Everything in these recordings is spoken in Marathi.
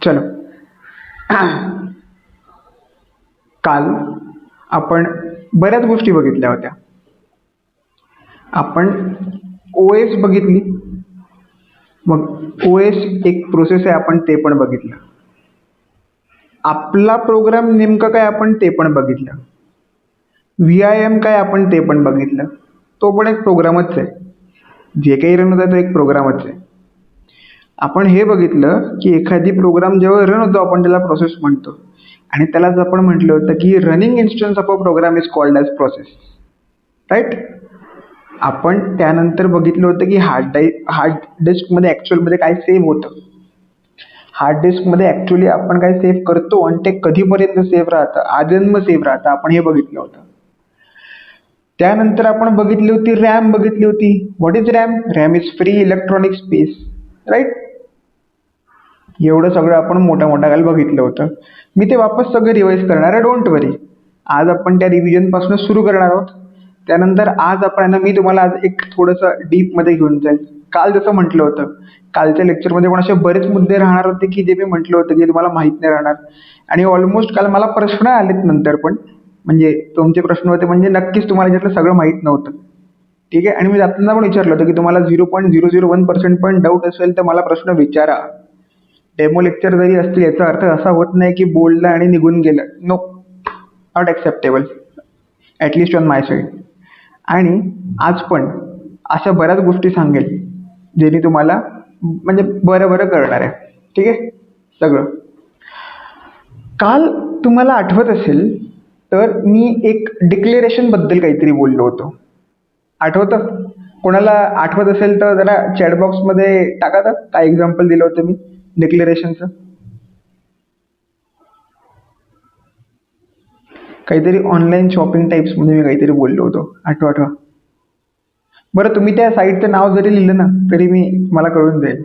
चलो. काल आपण बऱ्याच गोष्टी बघितल्या होत्या. आपण ओ एस बघितली, मग ओ एस एक प्रोसेस आहे आपण ते पण बघितलं. आपला प्रोग्राम नेमकं काय आपण ते पण बघितलं. व्ही आय एम काय आपण ते पण बघितलं. तो पण एक प्रोग्रामच आहे. जे काही रन होत आहे तो एक प्रोग्रामच आहे. आपण हे बघितलं की एखादी प्रोग्राम जेव्हा रन होतो आपण त्याला प्रोसेस म्हणतो, आणि त्यालाच आपण म्हटलं होतं की running instance of a program is called as process, right. आपण त्यानंतर बघितलं होतं की हार्ड डिस्कमध्ये ॲक्च्युअलमध्ये काय सेव्ह होतं. हार्ड डिस्कमध्ये ॲक्च्युअली आपण काय सेव्ह करतो आणि ते कधीपर्यंत सेव्ह राहतं, आजन्म सेव्ह राहतं, आपण हे बघितलं होतं. त्यानंतर आपण बघितली होती रॅम बघितली होती. What is RAM? RAM is free electronic space, right. एवढं सगळं आपण मोठ्या काल बघितलं होतं. मी ते वापस सगळं रिवाईज करणार आहे, डोंट वरी. आज आपण त्या रिव्हिजनपासून सुरू करणार आहोत. त्यानंतर आज आपण मी तुम्हाला आज एक थोडंसं डीपमध्ये घेऊन जाईल. काल जसं म्हटलं होतं, कालच्या लेक्चरमध्ये पण असे बरेच मुद्दे राहणार होते की जे मी म्हटलं होतं की तुम्हाला माहीत नाही राहणार. आणि ऑलमोस्ट काल मला प्रश्न आलेत नंतर पण, म्हणजे तुमचे प्रश्न होते म्हणजे नक्कीच तुम्हाला यातलं सगळं माहीत नव्हतं. ठीक आहे. आणि मी जाताना पण विचारलं होतं की तुम्हाला 0.001% पण डाऊट असेल तर मला प्रश्न विचारा. डेमो लेक्चर जरी असतील याचा अर्थ असा होत नाही की बोललं आणि निघून गेलं. No, not acceptable, at least on my side. आणि आज पण अशा बऱ्याच गोष्टी सांगेल ज्यांनी तुम्हाला म्हणजे बरं कळणार आहे. ठीक आहे सगळं. काल तुम्हाला आठवत असेल तर मी एक डिक्लेरेशनबद्दल काहीतरी बोललो होतो. आठवतं? कोणाला आठवत असेल तर जरा चॅटबॉक्समध्ये टाका तर काय एक्झाम्पल दिलं होतं मी डिक्लेरेशनचं. काहीतरी ऑनलाईन शॉपिंग टाईप्समध्ये मी काहीतरी बोललो होतो, आठवा. बरं, तुम्ही त्या साईटचं नाव जरी लिहिलं ना तरी मला कळून जाईल.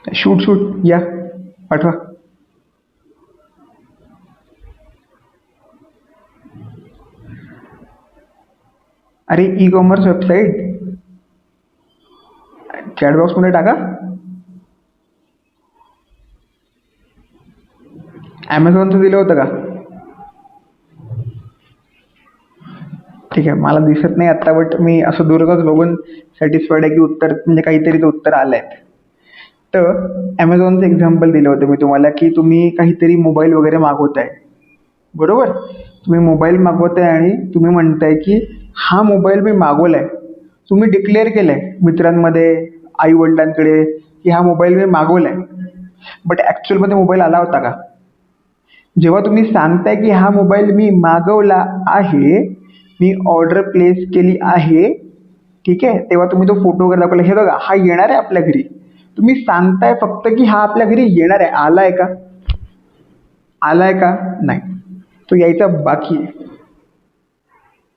शूट या पाठवा. अरे ई कॉमर्स वेबसाईट चॅटबॉक्समध्ये टाका. ॲमेझॉनचं दिलं होतं का? ठीक आहे, मला दिसत नाही आत्ता, बट मी असं दुर्गच बघून सॅटिस्फाईड आहे की उत्तर म्हणजे काहीतरी ते उत्तर आलं आहे. तर ॲमेझॉनचं एक्झाम्पल दिलं होतं मी तुम्हाला की तुम्ही काहीतरी मोबाईल वगैरे मागवताय, बरोबर. तुम्ही मोबाईल मागवताय आणि तुम्ही म्हणताय की हा मोबाईल मी मागवला आहे. तुम्ही डिक्लेअर केलं आहे मित्रांमध्ये, आईवडिलांकडे की हा मोबाईल मी मागवला आहे, बट ॲक्च्युअलमध्ये मोबाईल आला होता का? जेव्हा तुम्ही सांगताय की हा मोबाईल मी मागवला आहे, मी ऑर्डर प्लेस केली आहे, ठीक आहे, तेव्हा तुम्ही तो फोटो वगैरे दाखवला, हे बघा हा येणार आहे आपल्या घरी. तुम्ही सांगताय फक्त की हा आपल्या घरी येणार आहे. आलाय का? आलाय का? नाही, तो यायचा बाकी आहे.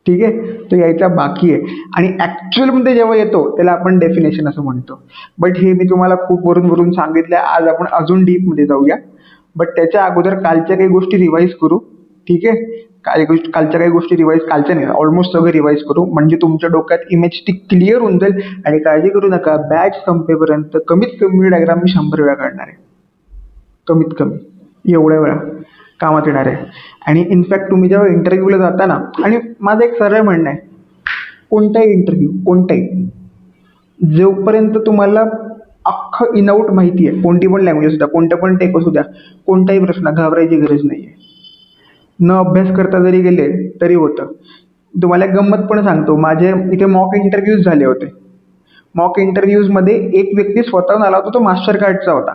ठीक आहे, तो यायचा बाकी आहे. आणि ॲक्च्युअलमध्ये जेव्हा येतो त्याला आपण डेफिनेशन असं म्हणतो. बट हे मी तुम्हाला खूप वरून सांगितलं. आज आपण अजून डीपमध्ये जाऊया, बट त्याच्या अगोदर कालच्या काही गोष्टी रिवाईज करू. ठीक आहे, कालच्या काही गोष्टी रिवाईज, कालच्या नाही ऑलमोस्ट सगळं रिवाईज करू, म्हणजे तुमच्या डोक्यात इमेज ती क्लिअर होऊन जाईल. आणि काळजी करू नका, बॅच संपेपर्यंत कमीत कमी डायग्राम मी 100 वेळा काढणार आहे, कमीत कमी एवढ्या वेळा कामात येणार आहे. आणि इनफॅक्ट तुम्ही जेव्हा इंटरव्ह्यूला जाता ना, आणि माझं एक सरळ म्हणणं आहे, कोणताही इंटरव्ह्यू कोणताही, जोपर्यंत तुम्हाला अख्खं इनआउट माहिती आहे, कोणती पण लँग्वेज असू द्या, कोणत्या पण टेक असू द्या, कोणताही प्रश्न घाबरायची गरज नाही आहे. न अभ्यास करता जरी गेले तरी होतं. तुम्हाला एक गंमत पण सांगतो, माझे इथे मॉक इंटरव्ह्यूज झाले होते. मॉक इंटरव्ह्यूजमध्ये एक व्यक्ती स्वतःहून आला होता, तो मास्टर कार्डचा होता.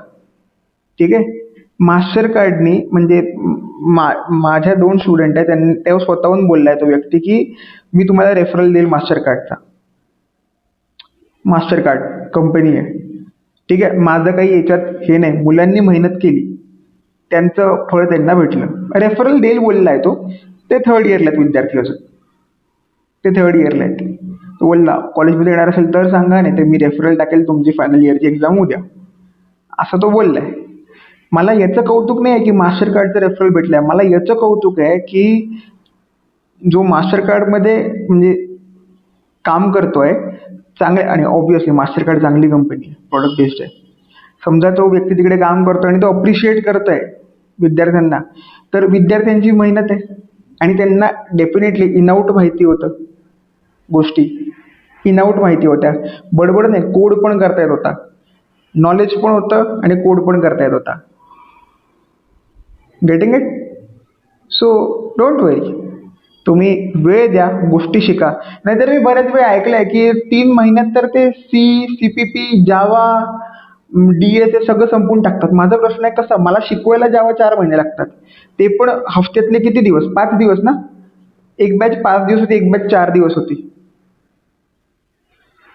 ठीक आहे, मास्टर कार्डनी म्हणजे माझ्या 2 स्टुडंट आहेत, तेव्हा स्वतःहून बोललाय तो व्यक्ती की मी तुम्हाला रेफरल देईल मास्टर कार्डचा. मास्टर कार्ड कंपनी आहे. ठीक आहे, माझं काही याच्यात हे नाही, मुलांनी मेहनत केली, त्यांचं फळ त्यांना भेटलं. रेफरल देईल बोलला आहे तो. ते 3rd इयरला आहेत विद्यार्थी अजून, ते 3rd इयरला आहेत. तो बोलला कॉलेजमध्ये येणार असेल तर सांगा, नाही तर मी रेफरल टाकेल, तुमची फायनल इयरची एक्झाम उद्या, असं तो बोललाय. मला याचं कौतुक नाही आहे की मास्टर कार्डचं रेफरल भेटलं आहे. मला याचं कौतुक आहे की जो मास्टर कार्डमध्ये म्हणजे काम करतोय चांगले, आणि ऑब्व्हियसली मास्टर कार्ड चांगली कंपनी आहे, प्रॉडक्ट बेस्ड आहे. समजा तो व्यक्ती तिकडे काम करतोय आणि तो अप्रिशिएट करतोय विद्यार्थ्यांना, तर विद्यार्थ्यांची मेहनत आहे आणि त्यांना डेफिनेटली इनआउट माहिती होतं गोष्टी, इनआउट माहिती होत्या, बडबड नाही, कोड पण करता येत होता, नॉलेज पण होतं आणि कोड पण करता येत होता. Getting it? सो डोंट वरी, तुम्ही वेळ द्या, गोष्टी शिका. नाहीतर मी बऱ्याच वेळ ऐकलंय की 3 महिन्यात तर ते CPP, जावा, DS हे सगळं संपवून टाकतात. माझा प्रश्न आहे कसा, मला शिकवायला जावा 4 महिने लागतात, ते पण हफ्त्यातले किती दिवस, 5 दिवस ना. एक बॅच 5 दिवस होती, एक बॅच 4 दिवस होती.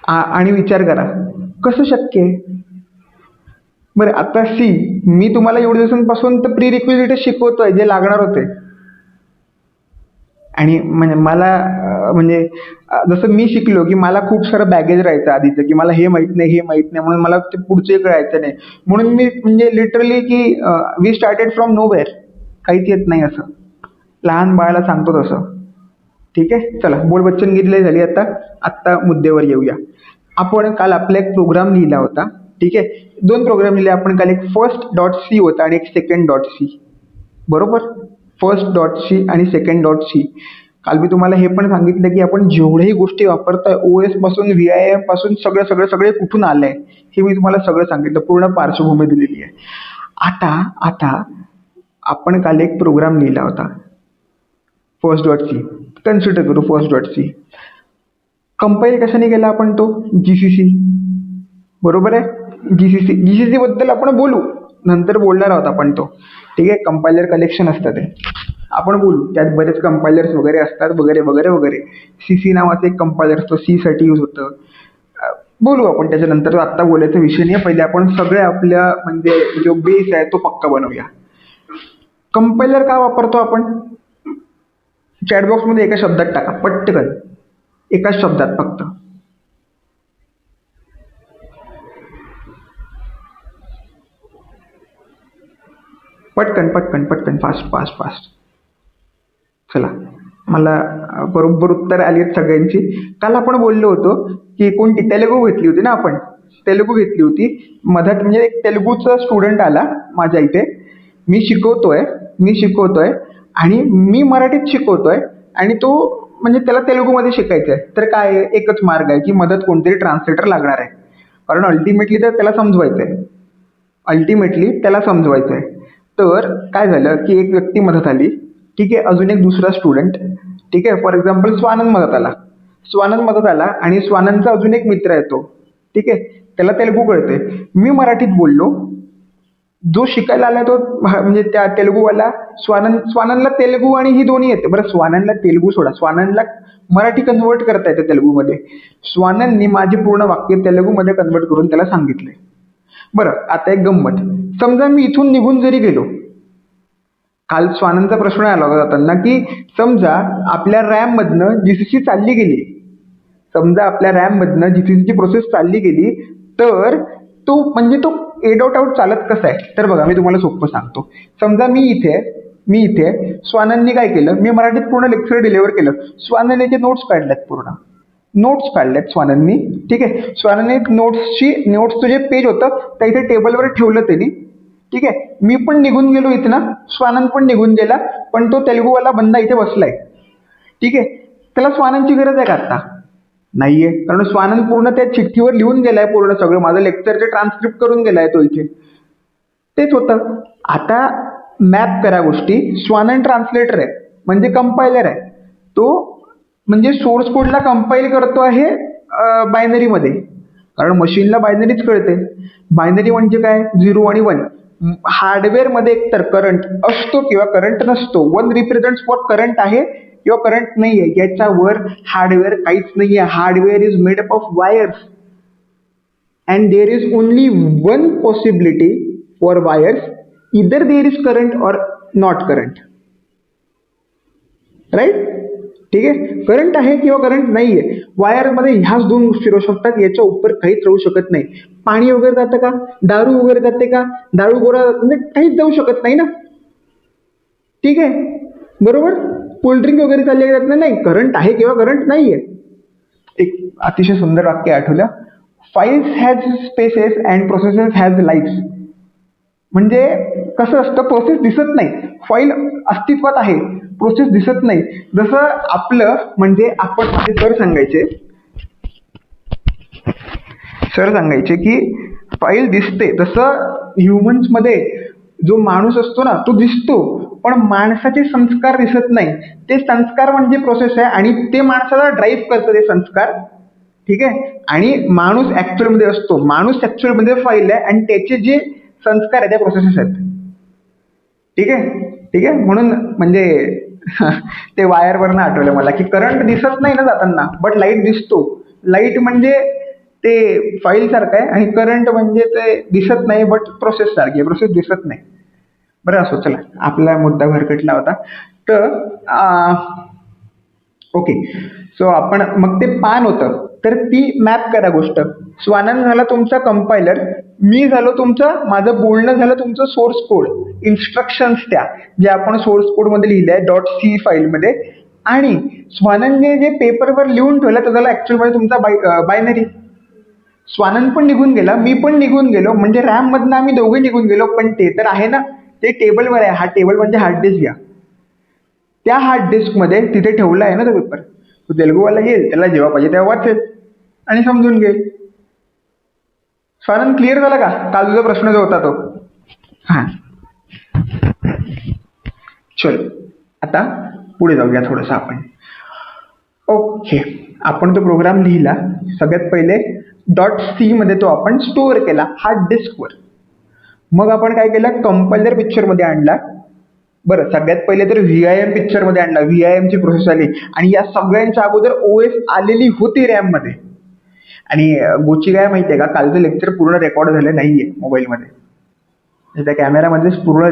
आणि विचार करा कसं शक्य आहे. बरं आता मी तुम्हाला एवढ्या दिवसांपासून तर प्री रिक्विजिट शिकवतोय जे लागणार होते, आणि म्हणजे मला जसं मी शिकलो की मला खूप सारं बॅगेज राहायचं आधीचं, की मला हे माहीत नाही, हे माहीत नाही, म्हणून मला ते पुढचे कळायचं नाही. म्हणून मी म्हणजे लिटरली की वी स्टार्टेड फ्रॉम नोवेअर, काहीच येत नाही असं, लहान बाळाला सांगतो तसं. ठीक आहे, चला बोलबच्चन गीतले झाली. आत्ता मुद्द्यावर येऊया. आपण काल आपला एक प्रोग्राम लिहिला होता. ठीक आहे, 2 प्रोग्राम लिहिले आपण काल. एक first.c होता आणि एक second.c. बरोबर, first.c आणि second.c. काल मी तुम्हाला हे पण सांगितलं की आपण जेवढ्याही गोष्टी वापरतोय OS पासून, VIM पासून, सगळं सगळं सगळे कुठून आलंय हे मी तुम्हाला सगळं सांगितलं, पूर्ण पार्श्वभूमी दिलेली आहे. आता आपण काल एक प्रोग्राम लिहिला होता first.c. कन्सिडर करू first.c. कंपाईल कशाने केला आपण तो? GCC. बरोबर आहे, GCC बद्दल आपण बोलू, नंतर बोलणार आहोत आपण तो. ठीक आहे, कंपायलर कलेक्शन असतं ते, आपण बोलू. त्यात बरेच कंपायलर्स वगैरे असतात, वगैरे वगैरे वगैरे. CC नावाचं एक कंपायलर असतो, C साठी यूज होतं. बोलू आपण त्याच्यानंतर, आत्ता बोलायचा विषय नाही. पहिले आपण सगळे आपल्या म्हणजे जो बेस आहे तो पक्का बनवूया. कंपायलर का वापरतो आपण? चॅटबॉक्समध्ये एका शब्दात टाका पटकन, एकाच शब्दात फक्त. पटकन पटकन पटकन, फास्ट फास्ट फास्ट. चला, मला बरोबर उत्तर आली आहेत सगळ्यांची. काल आपण बोललो होतो की कोणती तेलुगू घेतली होती ना आपण, तेलुगू घेतली होती. मधात म्हणजे एक तेलुगूचा स्टुडंट आला माझ्या इथे, मी शिकवतोय आणि मी मराठीत शिकवतोय, आणि तो म्हणजे त्याला तेलुगूमध्ये शिकायचं आहे. तर काय आहे, एकच मार्ग आहे की मधात कोणतरी ट्रान्सलेटर लागणार आहे, कारण अल्टिमेटली तर त्याला समजवायचं आहे. तर काय झालं की एक व्यक्ती मदत आली. ठीक आहे, अजून एक दुसरा स्टुडंट. ठीक आहे, फॉर एक्झाम्पल स्वानंद मदत आला आणि स्वानंदचा अजून एक मित्र आहे तो. ठीक आहे, त्याला तेलुगू कळते, मी मराठीत बोललो. जो शिकायला आला तो म्हणजे त्या तेलुगूवाला, स्वानंदला तेलुगू आणि ही दोन्ही येते. बरं, स्वानंदला तेलुगू सोडा, स्वानंदला मराठी कन्वर्ट करता येते तेलुगूमध्ये. स्वानंदनी माझे पूर्ण वाक्य तेलुगूमध्ये कन्वर्ट करून त्याला सांगितले. बरं, आता एक गंमत, समजा मी इथून निघून जरी गेलो. काल स्वानंदचा प्रश्न आला होता जाताना की समजा आपल्या रॅम मधनं GCC चालली गेली, GCCची प्रोसेस चालली गेली, तर तो म्हणजे तो एड आउट चालत कसा आहे? तर बघा, मी तुम्हाला सोपं सांगतो. समजा मी इथे स्वानंदनी काय केलं, मी मराठीत पूर्ण लेक्चर डिलिव्हर केलं, स्वानंदने नोट्स काढल्यात स्वानंदनी. ठीक आहे, स्वानंदने नोट्सचं जे पेज होतं त्या इथे टेबलवर ठेवलं त्यांनी. ठीक आहे, मी पण निघून गेलो इथनं, स्वानंद पण निघून गेला, पण तो तेलुगूवाला बंदा इथे बसलाय. ठीक आहे, त्याला स्वानंदची गरज आहे का आता? नाहीये, कारण स्वानंद पूर्ण त्या चिठ्ठीवर लिहून गेलाय, पूर्ण सगळं माझं लेक्चरचे ट्रान्सक्रिप्ट करून गेलाय तो इथे. तेच होतं. आता मॅप करा गोष्टी. स्वानंद ट्रान्सलेटर आहे, म्हणजे कंपायलर आहे तो, म्हणजे सोर्स कोडला कंपाईल करतो आहे बायनरीमध्ये, कारण मशीनला बायनरीच कळते. बायनरी म्हणजे काय, 0 आणि 1. हार्डवेअरमध्ये एकतर करंट असतो किंवा करंट नसतो. 1 रिप्रेझेंट्स फॉर करंट आहे किंवा करंट नाही आहे, याच्यावर हार्डवेअर काहीच नाही आहे. Hardware is made up of wires and there is only one possibility for wires, either there is current or not current. Right? ठीक आहे, करंट आहे किंवा करंट नाही आहे. वायरमध्ये ह्याच 2 गोष्टी राहू शकतात, याच्या उपर काहीच राहू शकत नाही. पाणी वगैरे जातं का, दारू वगैरे जाते का, दारू गोळा म्हणजे काहीच जाऊ शकत नाही ना. ठीक आहे, बरोबर. कोल्ड्रिंक वगैरे चालले जात नाही, करंट आहे किंवा करंट नाही आहे. एक अतिशय सुंदर वाक्य आठवलं, files has spaces and processes has lives. म्हणजे कसं असतं, प्रोसेस दिसत नाही, फाईल अस्तित्वात आहे, प्रोसेस दिसत नाही. जसं आपलं म्हणजे आपण माझे सर सांगायचे की फाईल दिसते, तसं ह्युमन्समध्ये जो माणूस असतो ना तो दिसतो, पण माणसाचे संस्कार दिसत नाही. ते संस्कार म्हणजे प्रोसेस आहे आणि ते माणसाला ड्राईव्ह करतं ते संस्कार. ठीक आहे. आणि माणूस ऍक्च्युअल मध्ये असतो, माणूस ऍक्च्युअल मध्ये फाईल आहे आणि त्याचे जे संस्कार आहे त्या प्रोसेसेस आहेत. ठीक आहे. ठीक आहे. म्हणून म्हणजे ते वायरवरनं आठवलं मला की करंट दिसत नाही ना जाताना, बट लाईट दिसतो. लाईट म्हणजे ते फाईल सारखं आहे आणि करंट म्हणजे ते दिसत नाही बट प्रोसेस सारखी आहे, प्रोसेस दिसत नाही. बरं असो, चला आपला मुद्दा भरकटला होता. तर ओके, सो आपण मग ते पान होतं तर ती मॅप करा गोष्ट. स्वानंद झाला तुमचा कंपायलर, मी झालो तुमचा, माझं बोलणं झालं तुमचं सोर्स कोड, इन्स्ट्रक्शन्स त्या जे आपण सोर्स कोड मध्ये लिहिले आहे .c फाईलमध्ये. आणि स्वानंदने जे पेपरवर लिहून ठेवलं तर झालं ऍक्च्युअल मध्ये तुमचा बायनरी. स्वानंद पण निघून गेला, मी पण निघून गेलो, म्हणजे रॅम मधनं आम्ही दोघे निघून गेलो, पण ते तर आहे ना, ते टेबलवर आहे. हा टेबल म्हणजे हार्ड डिस्क घ्या, त्या हार्ड डिस्क मध्ये तिथे ठेवला आहे ना तो पेपर. तो तेलुगूवाला येईल, त्याला जेव्हा पाहिजे तेव्हा वाचेल आणि समजून घेईल. स्वानंद क्लिअर झाला का काल तुझा प्रश्न जो होता तो? हा, चल आता पुढे जाऊया थोडंसं आपण. ओके, आपण तो प्रोग्राम लिहिला. सगळ्यात पहिले .c मध्ये तो आपण स्टोअर केला हार्ड डिस्कवर. मग आपण काय केलं, कंपायलर पिक्चरमध्ये आणला. बरं, सगळ्यात पहिले तर VIM पिक्चरमध्ये आणला. VIM ची प्रोसेस आली आणि या सगळ्यांच्या अगोदर OS आलेली होती रॅम मध्ये. आणि गोची काय माहितीये का, कालचं लेक्चर पूर्ण रेकॉर्ड झालं नाहीये मोबाईलमध्ये, त्या कॅमेरामध्येच पूर्ण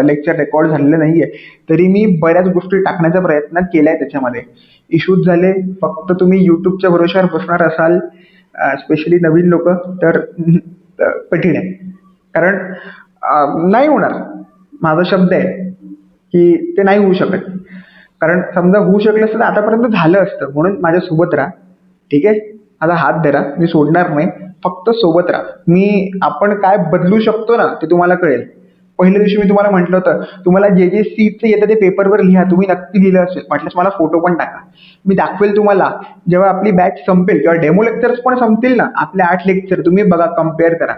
लेक्चर रेकॉर्ड झालेलं नाहीये. तरी मी बऱ्याच गोष्टी टाकण्याचा प्रयत्न केलाय त्याच्यामध्ये. इश्यूज झाले, फक्त तुम्ही युट्यूबच्या भरोश्यावर बसणार असाल, स्पेशली नवीन लोक, तर कठीण आहे. कारण नाही होणार, माझा शब्द आहे की ते नाही होऊ शकत. कारण समजा होऊ शकलं असतं तर आतापर्यंत झालं असतं. म्हणून माझ्यासोबत राहा. ठीक आहे, माझा हात धरा, मी सोडणार नाही, फक्त सोबत राहा. आपण काय बदलू शकतो ना ते तुम्हाला कळेल. पहिल्या दिवशी मी तुम्हाला म्हटलं होतं, तुम्हाला जे जे सीचं येतं ते पेपरवर लिहा. तुम्ही नक्की लिहिलं असेल, म्हटल्यास मला फोटो पण टाका, मी दाखवेल तुम्हाला. जेव्हा आपली बॅच संपेल किंवा डेमो लेक्चर्स पण संपतील ना, आपले 8 लेक्चर तुम्ही बघा, कम्पेअर करा.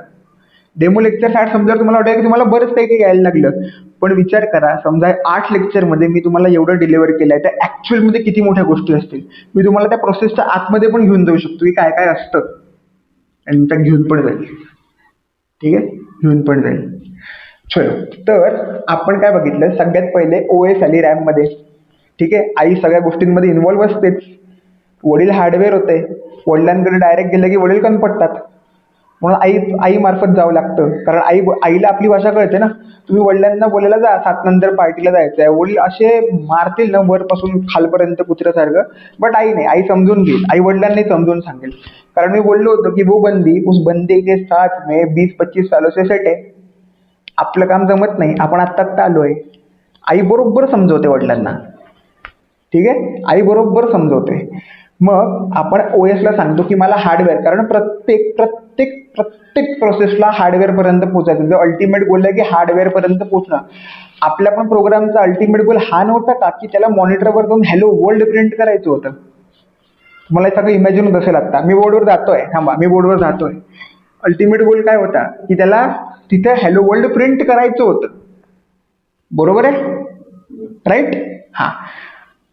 डेमो लेक्चर 8 संपल्यावर तुम्हाला वाटेल की तुम्हाला बरंच काही काही यायला लागलं. पण विचार करा, समजा 8 लेक्चरमध्ये मी तुम्हाला एवढं डिलिव्हर केलंय, तर ऍक्च्युअल मध्ये किती मोठ्या गोष्टी असतील. मी तुम्हाला त्या प्रोसेसच्या आतमध्ये पण घेऊन जाऊ शकतो की काय काय असतं, आणि त्या घेऊन पण जाईल. ठीक आहे, घेऊन पण जाईल. चलो, तर आपण काय बघितलं, सगळ्यात पहिले OS आली रॅम मध्ये. ठीक आहे, आई सगळ्या गोष्टींमध्ये इन्व्हॉल्व्ह असतेच. वडील हार्डवेअर होते, वडिलांकडे डायरेक्ट गेलं की वडील कनपडतात. म्हणून आई मार्फत जावं लागतं, कारण आईला आपली भाषा कळते ना. तुम्ही वडिलांना बोलायला जा 7 नंतर पार्टीला जायचंय, वडील असे मारतील ना वरपासून खालपर्यंत कुत्र्यासारखं. बट आई नाही, आई समजून घेईल, आई वडिलांनाही समजून सांगेल. कारण मी बोललो होतो की वो बंदी उस बंदे के साथ में 20-25 सालों से सेट है. आपलं काम जमत नाही, आपण आत्ता आलोय. आई बरोबर समजवते वडिलांना. ठीक आहे, आई बरोबर समजवते. मग आपण OS ला सांगतो की मला हार्डवेअर, कारण प्रत्येक प्रत्येक प्रत्येक प्रोसेसला हार्डवेअर पर्यंत पोहोचायचं. अल्टिमेट गोल आहे की हार्डवेअर पर्यंत पोहोचणं. आपल्या पण प्रोग्रामचा अल्टिमेट गोल हा नव्हता का की त्याला मॉनिटरवर जाऊन हॅलो वर्ल्ड प्रिंट करायचं होतं. मला हे सगळं इमॅजिन होत असेल. आता मी बोर्डवर जातोय, थांबा, मी बोर्डवर जातोय. अल्टिमेट गोल काय होता की त्याला तिथे हॅलो वर्ल्ड प्रिंट करायचं होतं. बरोबर आहे, राईट? हा,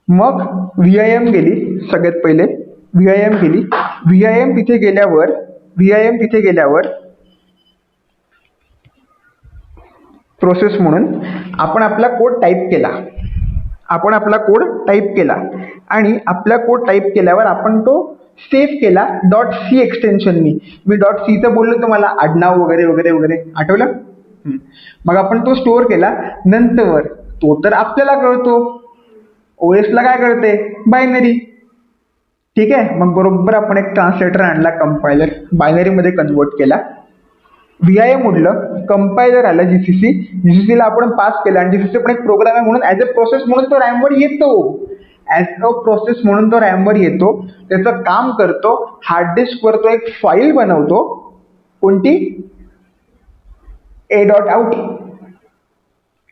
मग VIM गेली. सगळ्यात पहिले VIM गेली. VIM तिथे गेल्यावर प्रोसेस म्हणून आपण आपला कोड टाईप केला. आणि आपला कोड टाईप केल्यावर आपण तो सेव्ह केला .c एक्सटेन्शननी. मी .c चं बोललो तुम्हाला, आडनाव वगैरे वगैरे वगैरे, आठवलं? मग आपण तो स्टोअर केला. नंतर तो तर आपल्याला कळतो, OS ला काय कळते, बायनरी. ठीक आहे, मग बरोबर आपण एक ट्रान्सलेटर आणला, कंपायलर, बायनरी मध्ये कन्वर्ट केला. VIM उडलं, कंपायलर आलं GCC ला आपण पास केलं, आणि GCC पण एक प्रोग्राम आहे म्हणून ऍज अ प्रोसेस म्हणून तो रॅमवर येतो. ॲज अ प्रोसेस म्हणून तो रॅमवर येतो, त्याचं काम करतो, हार्ड डिस्कवर तो एक फाईल बनवतो. कोणती? A.out.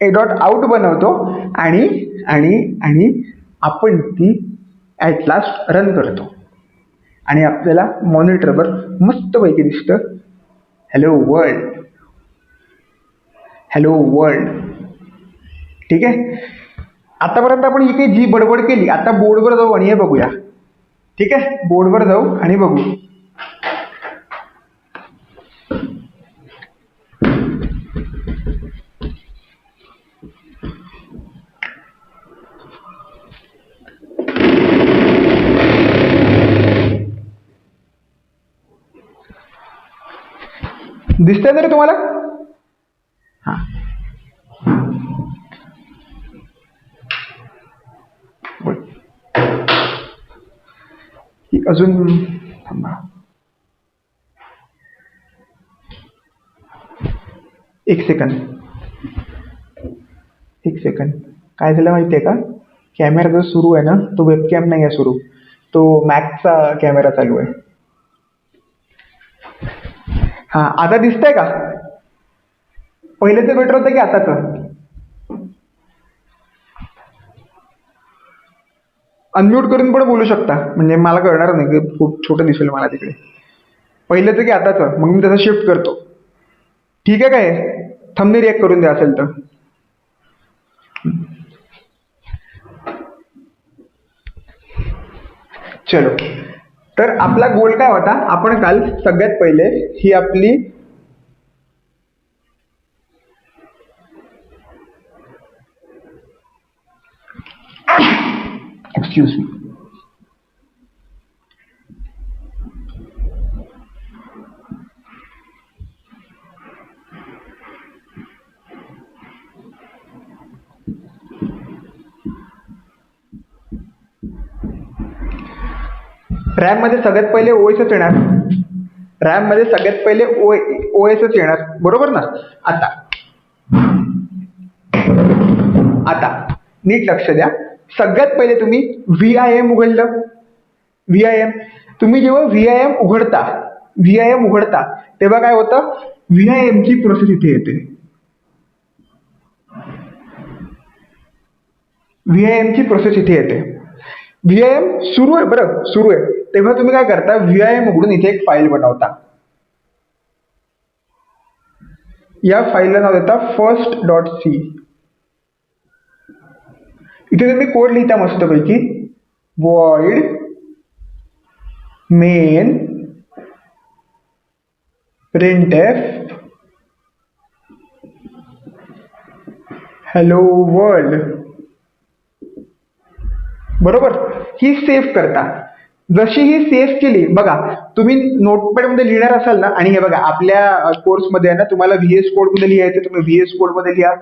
A.out बनवतो आणि आणि आणि आपण ती ॲट लास्ट रन करतो आणि आपल्याला मॉनिटरवर मस्तपैकी दिसतं, हॅलो वर्ल्ड, हॅलो वर्ल्ड. ठीक आहे. आतापर्यंत आपण इथे जी बडबड केली, आता बोर्डवर जाऊ आणि हे बघूया. ठीक आहे, बोर्डवर जाऊ आणि बघू. दिसतंय तरी तुम्हाला? हा, अजून थांबा. एक सेकंद. काय झालं माहिती आहे का? कॅमेरा जो सुरू आहे ना, तो वेबकॅम नाही आहे सुरू, तो मॅकचा कॅमेरा चालू आहे. हा, आता दिसतंय का? पहिलेचं बेटर होतं की आताचं? अनम्यूट करून पण बोलू शकता, म्हणजे मला कळणार नाही की खूप छोटं दिसेल मला तिकडे. पहिलेचं की आताचं? मग मी तसं शिफ्ट करतो. ठीक आहे काय? थंबनेल रिॲक्ट करून द्या असेल तर. चलो, तर आपला गोल काय होता? आपण काल सगळ्यात पहिले ही आपली एक्सक्यूज मी, रॅम मध्ये सगळ्यात पहिले ओएसच येणार. रॅम मध्ये सगळ्यात पहिले ओएसच येणार, बरोबर ना? आता नीट लक्ष द्या. सगळ्यात पहिले तुम्ही VIM उघडलं. VIM, तुम्ही जेव्हा VIM उघडता तेव्हा काय होतं? VIM ची प्रोसेस इथे येते. VIM सुरू आहे, बरं सुरू आहे, तेव्हा तुम्ही काय करता? VIM उघडून इथे एक फाईल बनवता. या फाईलला नाव देता first.c. इथे तुम्ही कोड लिहिता मस्तपैकी, void main printf hello world. बरोबर? ही सेव्ह करता. जशी ही सेव्ह केली, बघा तुम्ही नोटपॅड मध्ये लिहिणार असाल ना, आणि हे बघा आपल्या कोर्समध्ये आहे ना, तुम्हाला VS कोड मध्ये लिहायचं, तुम्ही VS कोड मध्ये लिहा.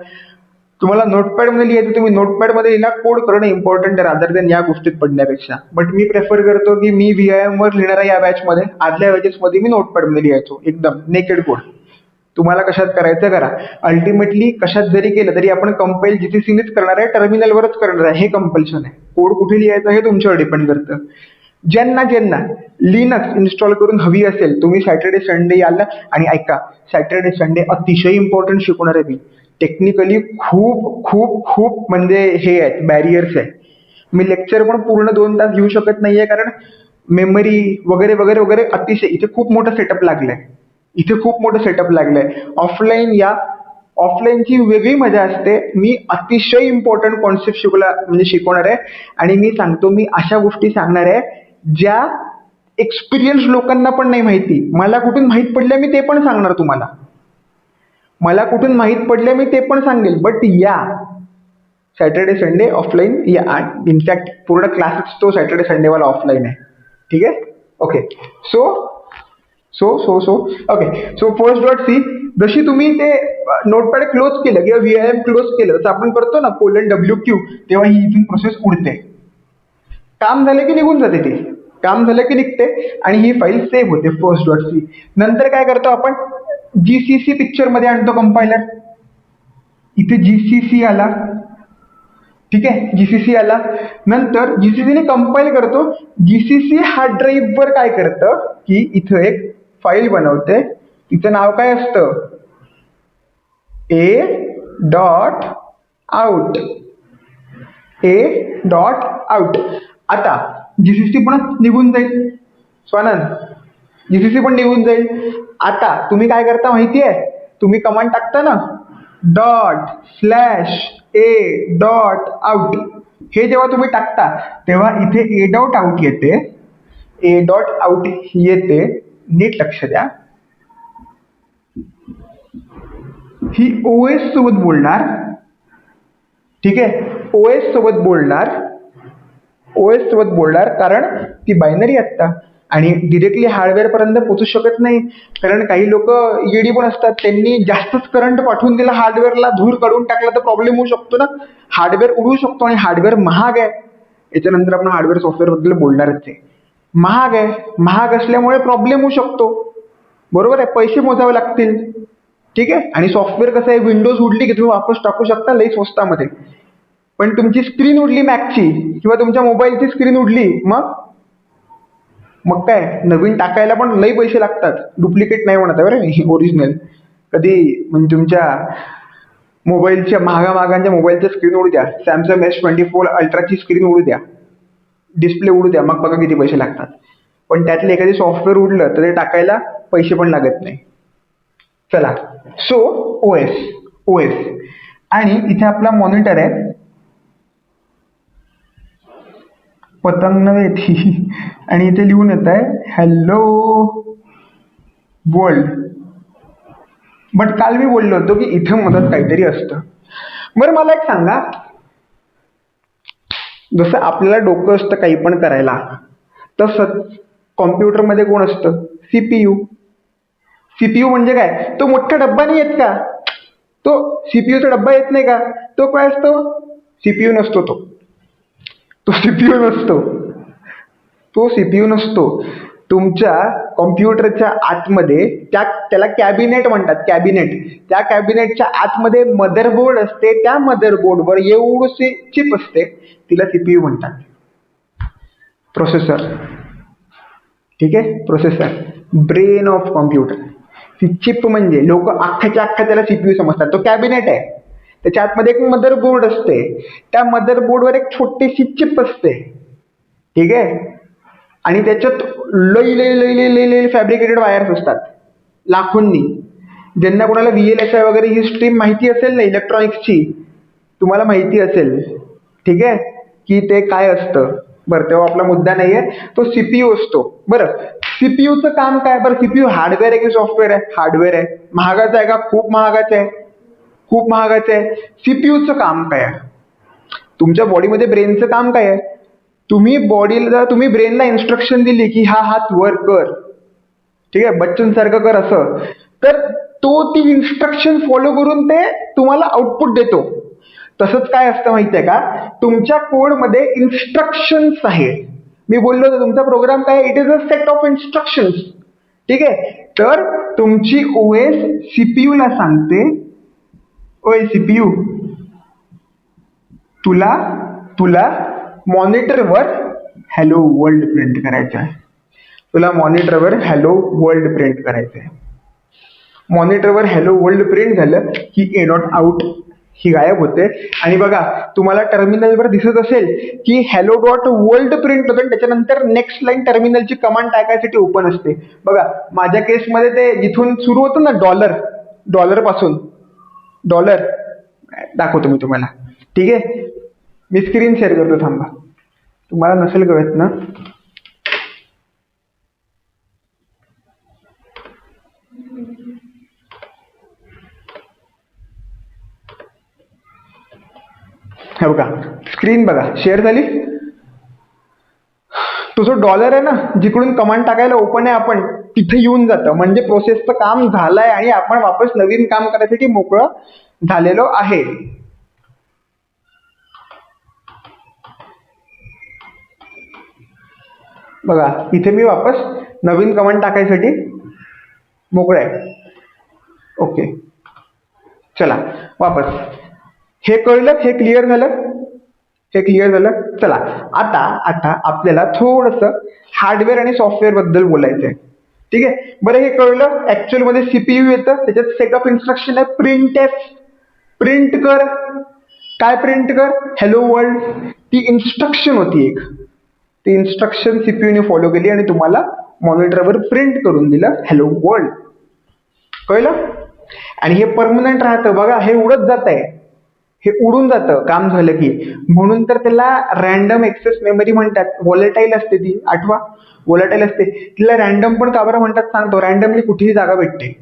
तुम्हाला नोटपॅड मध्ये लिहायचं, तुम्ही नोटपॅड मध्ये लिहा. कोड करणं इम्पॉर्टंट आहे रादर दॅन या गोष्टीत पडण्यापेक्षा. बट मी प्रेफर करतो की मी VIM वर लिहिणार आहे या बॅच मध्ये. आदल्या बॅचेस मध्ये मी नोटपॅड मध्ये लिहायचो, एकदम नेकेड कोड. तुम्हाला कशात करायचं करा. अल्टिमेटली कशात जरी केलं तरी आपण कंपाईल GCC नेच करणार आहे, टर्मिनलवरच करणार आहे, हे कंपल्शन आहे. कोड कुठे लिहायचं हे तुमच्यावर डिपेंड करतं. ज्यांना लिनक्स इन्स्टॉल करून हवी असेल, तुम्ही सॅटर्डे संडे याल ना. आणि ऐका, सॅटर्डे संडे अतिशय इम्पॉर्टंट शिकवणार आहे मी. टेक्निकली खूप खूप खूप म्हणजे हे आहेत, बॅरियर्स आहे. मी लेक्चर पण पूर्ण 2 तास घेऊ शकत नाहीये, कारण मेमरी वगैरे वगैरे वगैरे अतिशय इथे खूप मोठं सेटअप लागलंय. ऑफलाईन या, ऑफलाईनची वेगळी मजा असते. मी अतिशय इम्पॉर्टंट कॉन्सेप्ट शिकवणार आहे आणि मी सांगतो, मी अशा गोष्टी सांगणार आहे ज्या एक्सपिरियन्स लोकांना पण नाही माहिती. मला कुठून माहित पडल्या मी ते पण सांगणार तुम्हाला. मी ते पण सांगेल. बट या सॅटर्डे संडे ऑफलाईन या. इनफॅक्ट पूर्ण क्लासेस तो सॅटर्डे संडेवाला ऑफलाईन आहे. ठीक आहे, ओके. ओके, सो first.c, जशी तुम्ही ते नोटपॅड क्लोज केलं किंवा VIM क्लोज केलं, तर आपण करतो ना :WQ, तेव्हा ही इथून प्रोसेस उडते. काम झालं की निघून जाते, ती काम झालं की निघते आणि ही फाईल सेव्ह होते first.c. नंतर काय करतो आपण? GCC पिक्चर मध्ये आणतो कंपायलर. इथे GCC आला, ठीक आहे, जीसीसी आला. नंतर जीसीसीने कंपाईल करतो. जीसीसी हार्ड ड्राईव्हवर काय करतं की इथं एक फाईल बनवते, तिचं नाव काय असतं, a.out. a.out. आता जीसीसी पण निघून जाईल स्वानंद, जीसीसी पण निघून जाईल. आता तुम्ही काय करता माहितीये, तुम्ही कमांड टाकता ना ./a.out, हे जेव्हा तुम्ही टाकता तेव्हा इथे a.out येते. a.out येते, नीट लक्ष द्या. ही ओएस सोबत बोलणार, ठीक आहे, ओएस सोबत बोलणार कारण ती बायनरी आत्ता आणि डिरेक्टली हार्डवेअर पर्यंत पोहोचू शकत नाही. कारण काही लोक ईडी पण असतात, त्यांनी जास्तच करंट पाठवून दिला हार्डवेअरला, धूर काढून टाकला तर प्रॉब्लेम होऊ शकतो ना, हार्डवेअर उडू शकतो. आणि हार्डवेअर महाग आहे. याच्यानंतर आपण हार्डवेअर सॉफ्टवेअर बद्दल बोलणारच आहे. महाग आहे, महाग असल्यामुळे प्रॉब्लेम होऊ शकतो, बरोबर आहे, पैसे मोजावे लागतील. ठीक आहे. आणि सॉफ्टवेअर कसं आहे, विंडोज उडली की तुम्ही वापस टाकू शकता लई स्वस्तामध्ये. पण तुमची स्क्रीन उडली मॅकची किंवा तुमच्या मोबाईलची स्क्रीन उडली, मग काय, नवीन टाकायला पण लई पैसे लागतात. डुप्लिकेट नाही म्हणत आहे बरं, ओरिजिनल. कधी म्हणजे तुमच्या मोबाईलच्या महागाच्या मोबाईलच्या स्क्रीन उडू द्या, सॅमसंग S24 अल्ट्राची स्क्रीन उडू द्या, डिस्प्ले उडू द्या, मग बघा किती पैसे लागतात. पण त्यातले एखादी सॉफ्टवेअर उडलं तर ते टाकायला पैसे पण लागत नाही. चला, सो ओएस आणि इथे आपला मॉनिटर आहे, पतंग नव्हे ती, आणि इथे लिहून येत आहे हॅलो वर्ल्ड. बट काल मी बोललो होतो की इथं मदत काहीतरी असतं. बरं मला एक सांगा, जसं आपल्याला डोकं असतं काही पण करायला, तसंच कॉम्प्युटरमध्ये कोण असतं, सीपीयू. सीपीयू म्हणजे काय, तो मोठा डब्बा नाही येत का, तो सीपीयूचा डब्बा येत नाही का, तो काय असतो, सीपीयू नसतो. तो सीपीयू नसतो. तुमच्या कॉम्प्युटरच्या आतमध्ये त्याला कॅबिनेट म्हणतात, कॅबिनेट. त्या कॅबिनेटच्या आतमध्ये मदरबोर्ड असते, त्या मदरबोर्डवर एवढीशी चिप असते, तिला सीपीयू म्हणतात. प्रोसेसर, ठीक आहे, प्रोसेसर, ब्रेन ऑफ कॉम्प्युटर. ती चिप म्हणजे लोक अख्ख्याच्या अख्खा त्याला सीपीयू समजतात. तो कॅबिनेट आहे, त्याच्या आतमध्ये एक मदरबोर्ड असते, त्या मदरबोर्डवर एक छोटीशी चिप असते, ठीक आहे, आणि त्याच्यात लई फॅब्रिकेटेड वायर्स असतात लाखोंनी. ज्यांना कोणाला VLSI वगैरे ही स्ट्रीम माहिती असेल ना इलेक्ट्रॉनिक्सची, तुम्हाला माहिती असेल, ठीक आहे, की ते काय असतं. बरं, तेव्हा आपला मुद्दा नाहीये, तो सीपीयू असतो. बरं, सीपीयूचं काम काय, बरं सीपीयू हार्डवेअर आहे की सॉफ्टवेअर आहे, हार्डवेअर आहे. महागाचं आहे का, खूप महागाचं आहे, खूप महागाचं आहे. सीपीयूचं काम काय आहे, तुमच्या बॉडीमध्ये ब्रेनचं काम काय आहे, तुम्ही ब्रेनला इन्स्ट्रक्शन दिली की हा हात वर कर, ठीक आहे, बच्चन सारखं कर असं, तर तो ती इन्स्ट्रक्शन फॉलो करून ते तुम्हाला आउटपुट देतो. तसंच काय असतं माहिती आहे का, तुमच्या कोडमध्ये इन्स्ट्रक्शन्स आहेत. मी बोललो होतो तुमचा प्रोग्राम काय, it is a set of instructions, ठीक आहे. तर तुमची ओएस सीपीयू ला सांगते, ओय सीपीयू, तुला मॉनिटरवर हॅलो वर्ल्ड प्रिंट करायचं आहे. मॉनिटरवर हॅलो वर्ल्ड प्रिंट झालं की a.out ही गायब होते. आणि बघा, तुम्हाला टर्मिनलवर दिसत असेल की hello.world प्रिंट होतं, त्याच्यानंतर नेक्स्ट लाईन टर्मिनलची कमांड टाकायसाठी ओपन असते. बघा, माझ्या केसमध्ये ते जिथून सुरू होतं ना, डॉलर पासून, डॉलर दाखवतो मी तुम्हाला, ठीक आहे. मी स्क्रीन शेअर करतो, थांबा, तुम्हाला नसेल कळत ना. हे बघा, स्क्रीन बघा, शेअर झाली. तो जो डॉलर आहे ना, जिकडून कमांड टाकायला ओपन आहे आपण, तिथे येऊन जातं, म्हणजे प्रोसेसचं काम झालंय आणि आपण वापस नवीन काम करायसाठी मोकळं झालेलो आहे. बघा, इथे मी वापस नवीन कमांड टाकायसाठी मोकळं आहे. ओके, चला वापस. हे कळलं, हे क्लिअर झालं. हे क्लिअर झालं. चला, आता आता आपल्याला थोडंसं हार्डवेअर आणि सॉफ्टवेअर बद्दल बोलायचं आहे. ठीक आहे. बरं, हे कळलं. ऍक्च्युअल मध्ये सीपीयू येतं, त्याच्यात सेट ऑफ इन्स्ट्रक्शन आहे. प्रिंट एफ, प्रिंट कर. काय प्रिंट कर? Hello world. ती इन्स्ट्रक्शन होती एक. ती इन्स्ट्रक्शन सीपीयूने फॉलो केली आणि तुम्हाला मॉनिटरवर प्रिंट करून दिलं हॅलो वर्ल्ड. कळलं. आणि हे परमनंट राहतं बघा, हे उडत जात आहे, हे उडून जातं काम झालं की. म्हणून तर त्याला रॅन्डम एक्सेस मेमरी म्हणतात. व्हॉलेटाईल असते ती, आठवा. व्हॉलेटाईल असते. तिला रॅन्डम पण का बरं म्हणतात सांगतो. रॅन्डमली कुठेही जागा भेटते.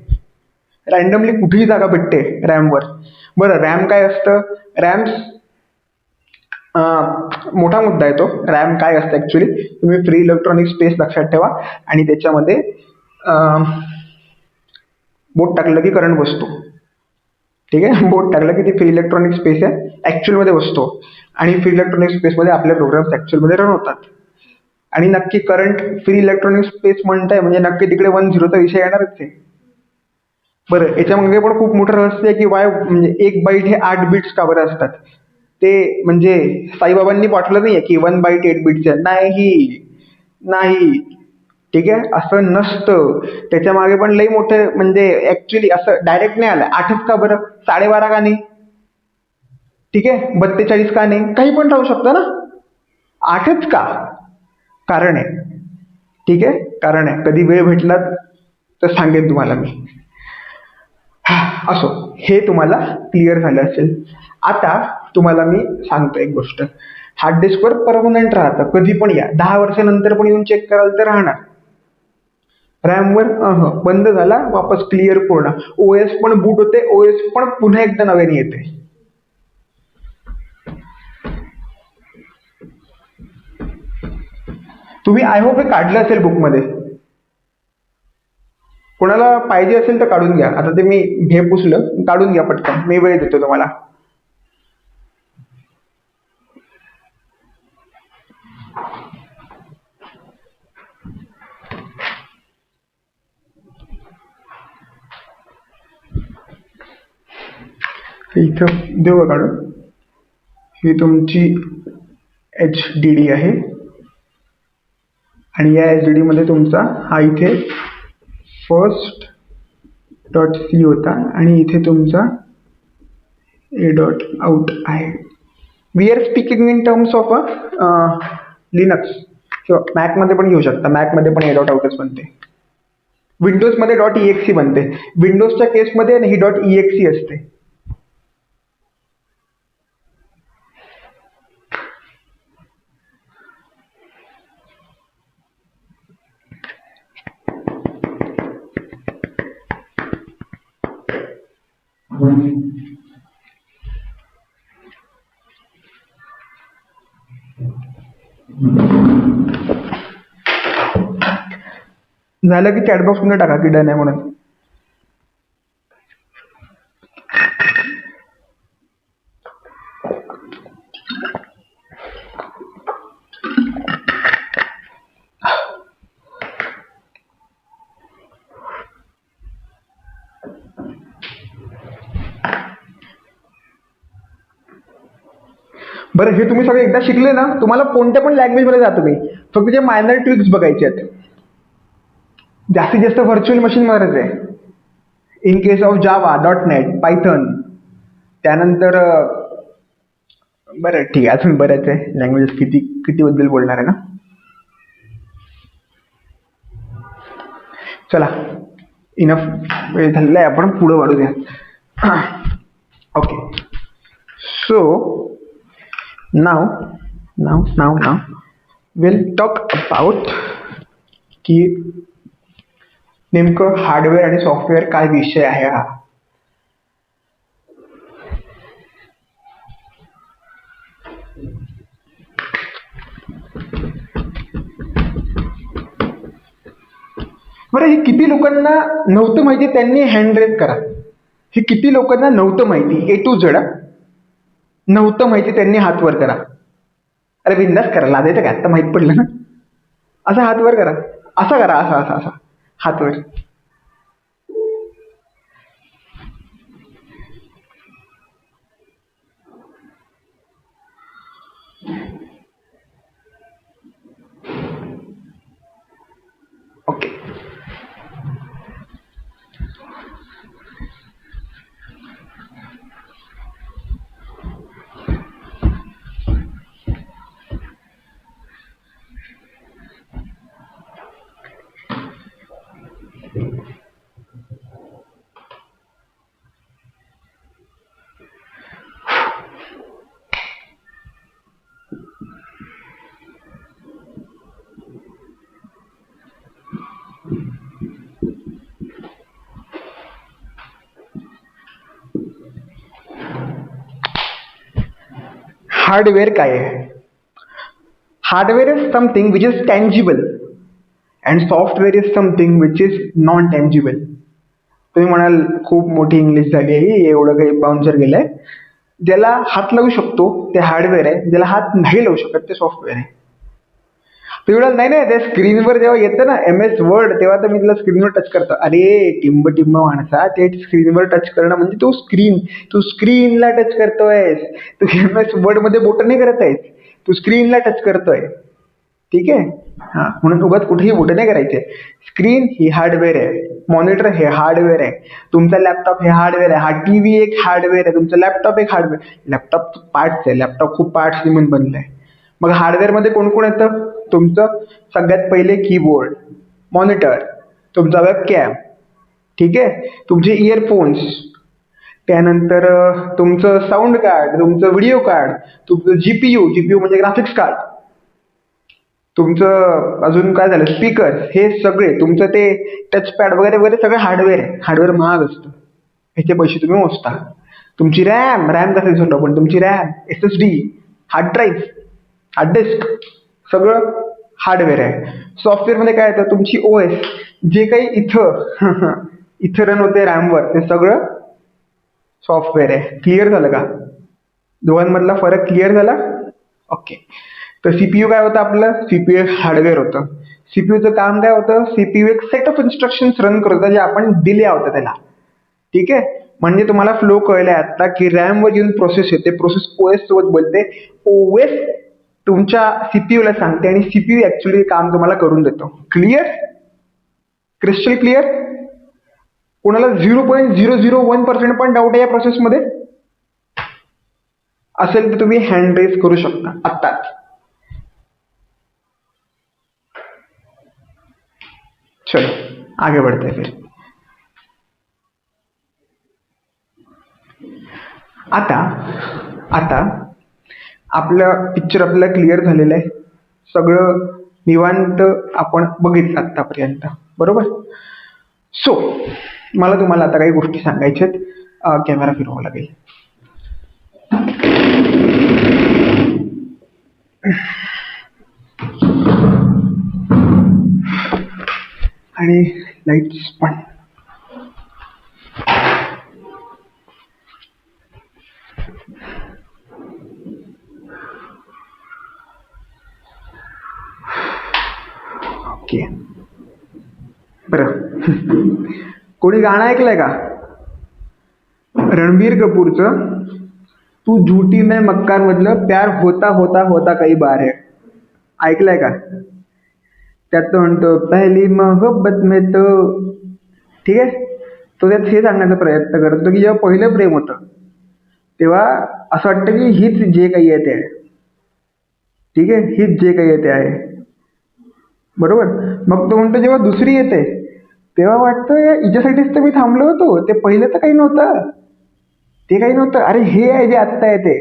रॅन्डमली कुठेही जागा भेटते रॅमवर. बरं, रॅम काय असतं? रॅम मोठा मुद्दा आहे तो. रॅम काय असतं ऍक्च्युली, तुम्ही फ्री इलेक्ट्रॉनिक स्पेस लक्षात ठेवा आणि त्याच्यामध्ये बोट टाकलं की करंट बसतो. ठीक आहे. बोट टाकलं की ती फ्री इलेक्ट्रॉनिक स्पेस आहे, ऍक्च्युअल मध्ये बसतो. आणि फ्री इलेक्ट्रॉनिक स्पेस मध्ये आपले प्रोग्राम्स ऍक्च्युअल मध्ये रन होतात. आणि नक्की करंट फ्री इलेक्ट्रॉनिक स्पेस म्हणताय म्हणजे नक्की तिकडे 1-0चा विषय येणारच आहे. बरं, याच्यामध्ये पण खूप मोठं रहस्य आहे की वाय म्हणजे 1 बाईट हे 8 बिट्स का बरं असतात. ते म्हणजे साईबाबांनी पाठवलं नाहीये की 1 बाईट 8 बिट्स नाही. नाही. ठीक आहे, असं नसतं. त्याच्या मागे पण लई मोठं म्हणजे ऍक्च्युली असं डायरेक्ट नाही आलं. 8च का बरं? 12.5 का नाही? ठीक आहे, 42 का नाही? काही पण राहू शकतं ना. 8च का? कारण आहे. ठीक आहे, कारण आहे. कधी वेळ भेटला तर सांगेन तुम्हाला मी. असो, हे तुम्हाला क्लिअर झालं असेल. आता तुम्हाला मी सांगतो एक गोष्ट. हार्ड डिस्कवर परमनंट राहतं, कधी पण या, 10 वर्षानंतर पण येऊन चेक कराल तर राहणार. रॅमवर बंद झाला वापस क्लिअर पूर्ण. ओएस पण बूट होते, ओएस पण पुन्हा एकदा नव्याने येते. तुम्ही आय होप हे काढलं असेल बुकमध्ये. कोणाला पाहिजे असेल तर काढून घ्या. आता ते मी हे पुसलं, काढून घ्या पटकन, मी वेळ देतो तुम्हाला. इथं देऊ का काढून? ही तुमची HDD आहे आणि या HDD मध्ये तुमचा हा इथे फर्स्ट डॉट सी होता आणि इथे तुमचा ए डॉट आउट आहे. We are speaking in terms of Linux किंवा मॅकमध्ये पण घेऊ शकता. मॅकमध्ये पण ए डॉट आउटच बनते. विंडोजमध्ये डॉट EXE बनते. विंडोजच्या केसमध्ये ही डॉट EXE असते. झालं की चॅटबॉक्स मध्ये टाका की डन आहे म्हणून. बरं, हे तुम्ही सगळे एकदा शिकले ना, तुम्हाला कोणत्या पण लँग्वेज मध्ये जा तुम्ही, फक्त जे मायनर ट्रिक्स बघायचे आहेत. जास्तीत जास्त व्हर्च्युअल मशीन वरच आहे. In case of Java, .NET, Python, त्यानंतर बरं ठीक आहे, अजून बऱ्याच आहे लँग्वेजेस. किती किती बद्दल बोलणार आहे ना. चला, इनफ वेळ झालेला आहे, आपण पुढे वाढूया. Okay, so now now now now will talk about की नेमकं हार्डवेअर आणि सॉफ्टवेअर काय विषय आहे हा. बरं, हे किती लोकांना नव्हतं माहिती त्यांनी हँड रेज करा. हे किती लोकांना नव्हतं माहिती, A to Z नव्हतं माहिती त्यांनी हात वर करा. अरे बिंदास करा, लाजायचं काय, आता माहित पडलं ना. असा हात वर करा, असा करा, असा असा असा हात वर. हार्डवेअर काय आहे? Hardware is something which is tangible and software is something which is non tangible. तुम्ही म्हणाल खूप मोठी इंग्लिश झाली आहे, एवढं काही बाउन्सर गेलंय. ज्याला हात लावू शकतो ते हार्डवेअर आहे, ज्याला हात नाही लावू शकत ते सॉफ्टवेअर आहे. तुम्ही म्हणाल नाही नाही, त्या स्क्रीनवर जेव्हा येतं ना MS वर्ड, तेव्हा तर मी तुला स्क्रीनवर टच करतो. अरे टिंब टिंब माणसा, ते स्क्रीनवर टच करणं म्हणजे तू स्क्रीनला टच करतोयस. तू MS वर्ड मध्ये बोट नाही करत आहेस, तू स्क्रीनला टच करतोय. ठीक आहे. हा, म्हणून उगाच कुठेही बोट नाही करायचे. स्क्रीन ही हार्डवेअर आहे, मॉनिटर हे हार्डवेअर आहे, तुमचा लॅपटॉप हे हार्डवेअर आहे, हा टीव्ही एक हार्डवेअर आहे, तुमचा लॅपटॉप एक हार्डवेअर. लॅपटॉप पार्ट्स आहे, लॅपटॉप खूप पार्ट्स म्हणून बनलाय. मग हार्डवेअर मध्ये कोण कोण येतं? तुमचं सगळ्यात पहिले कीबोर्ड, मॉनिटर, तुमचा वेबकॅम, ठीक आहे, तुमचे इयरफोन्स, त्यानंतर तुमचं साऊंड कार्ड, तुमचं व्हिडिओ कार्ड, तुमचं जीपीयू म्हणजे ग्राफिक्स कार्ड, तुमचं अजून काय झालं स्पीकर, हे सगळे तुमचं ते टचपॅड वगैरे वगैरे सगळं हार्डवेअर आहे. हार्डवेअर महाग असतं, ह्याचे पैसे तुम्ही मोजता. तुमची रॅम कसं विसरलो आपण, तुमची RAM, SSD, hard drive, hard disk, सगळं हार्डवेअर आहे. सॉफ्टवेअर मध्ये काय येतं? तुमची OS, जे काही इथं इथं रन होते रॅमवर, ते सगळं सॉफ्टवेअर आहे. क्लिअर झालं का? दोघांमधला फरक क्लिअर झाला? ओके. तर CPU काय होतं आपलं? CPU एक हार्डवेअर होतं. CPUचं काम काय होतं? CPU एक सेट ऑफ इन्स्ट्रक्शन्स रन करत होतं, जे आपण दिले होतं त्याला. ठीक आहे. म्हणजे तुम्हाला फ्लो कळलाय आता की रॅम वर येऊन प्रोसेस येते, प्रोसेस OS सोबत बोलते, OS तुमच्या CPU ला सांगते आणि CPU ऍक्च्युअली काम तुम्हाला करून देतो. क्लिअर? Crystal clear? कोणाला 0.001% पण डाऊट आहे या प्रोसेसमध्ये असेल तर तुम्ही हँड रेज करू शकता आत्ताच. चलो आगे बढ़ते हैं फिर. आता आपलं पिक्चर आपल्याला क्लिअर झालेलं आहे, सगळं निवांत आपण बघितलं आतापर्यंत, बरोबर? सो मला तुम्हाला आता काही गोष्टी सांगायच्या आहेत. कॅमेरा फिरवावा लागेल. आणि लाईट्स पण. ओके, बरं. कोणी गाणं ऐकलंय का? रणबीर कपूरचं तू झूठी मैं मक्कार मधलं प्यार होता होता होता काही बार है, ऐकलंय का? त्यात तो म्हणतो पहली मोहब्बत में तो, ठीक आहे. तो त्यात हे सांगण्याचा प्रयत्न करतो की जेव्हा पहिलं प्रेम होतं तेव्हा असं वाटतं की हीच जे काही आहे ते आहे. ठीक आहे, हीच जे काही आहे ते आहे, बरोबर. मग तो म्हणतो जेव्हा दुसरी येते तेव्हा वाटतं या हिच्यासाठीच तर मी थांबलो होतो, ते पहिलं तर काही नव्हतं, ते काही नव्हतं, अरे हे आहे जे आत्ता आहे ते,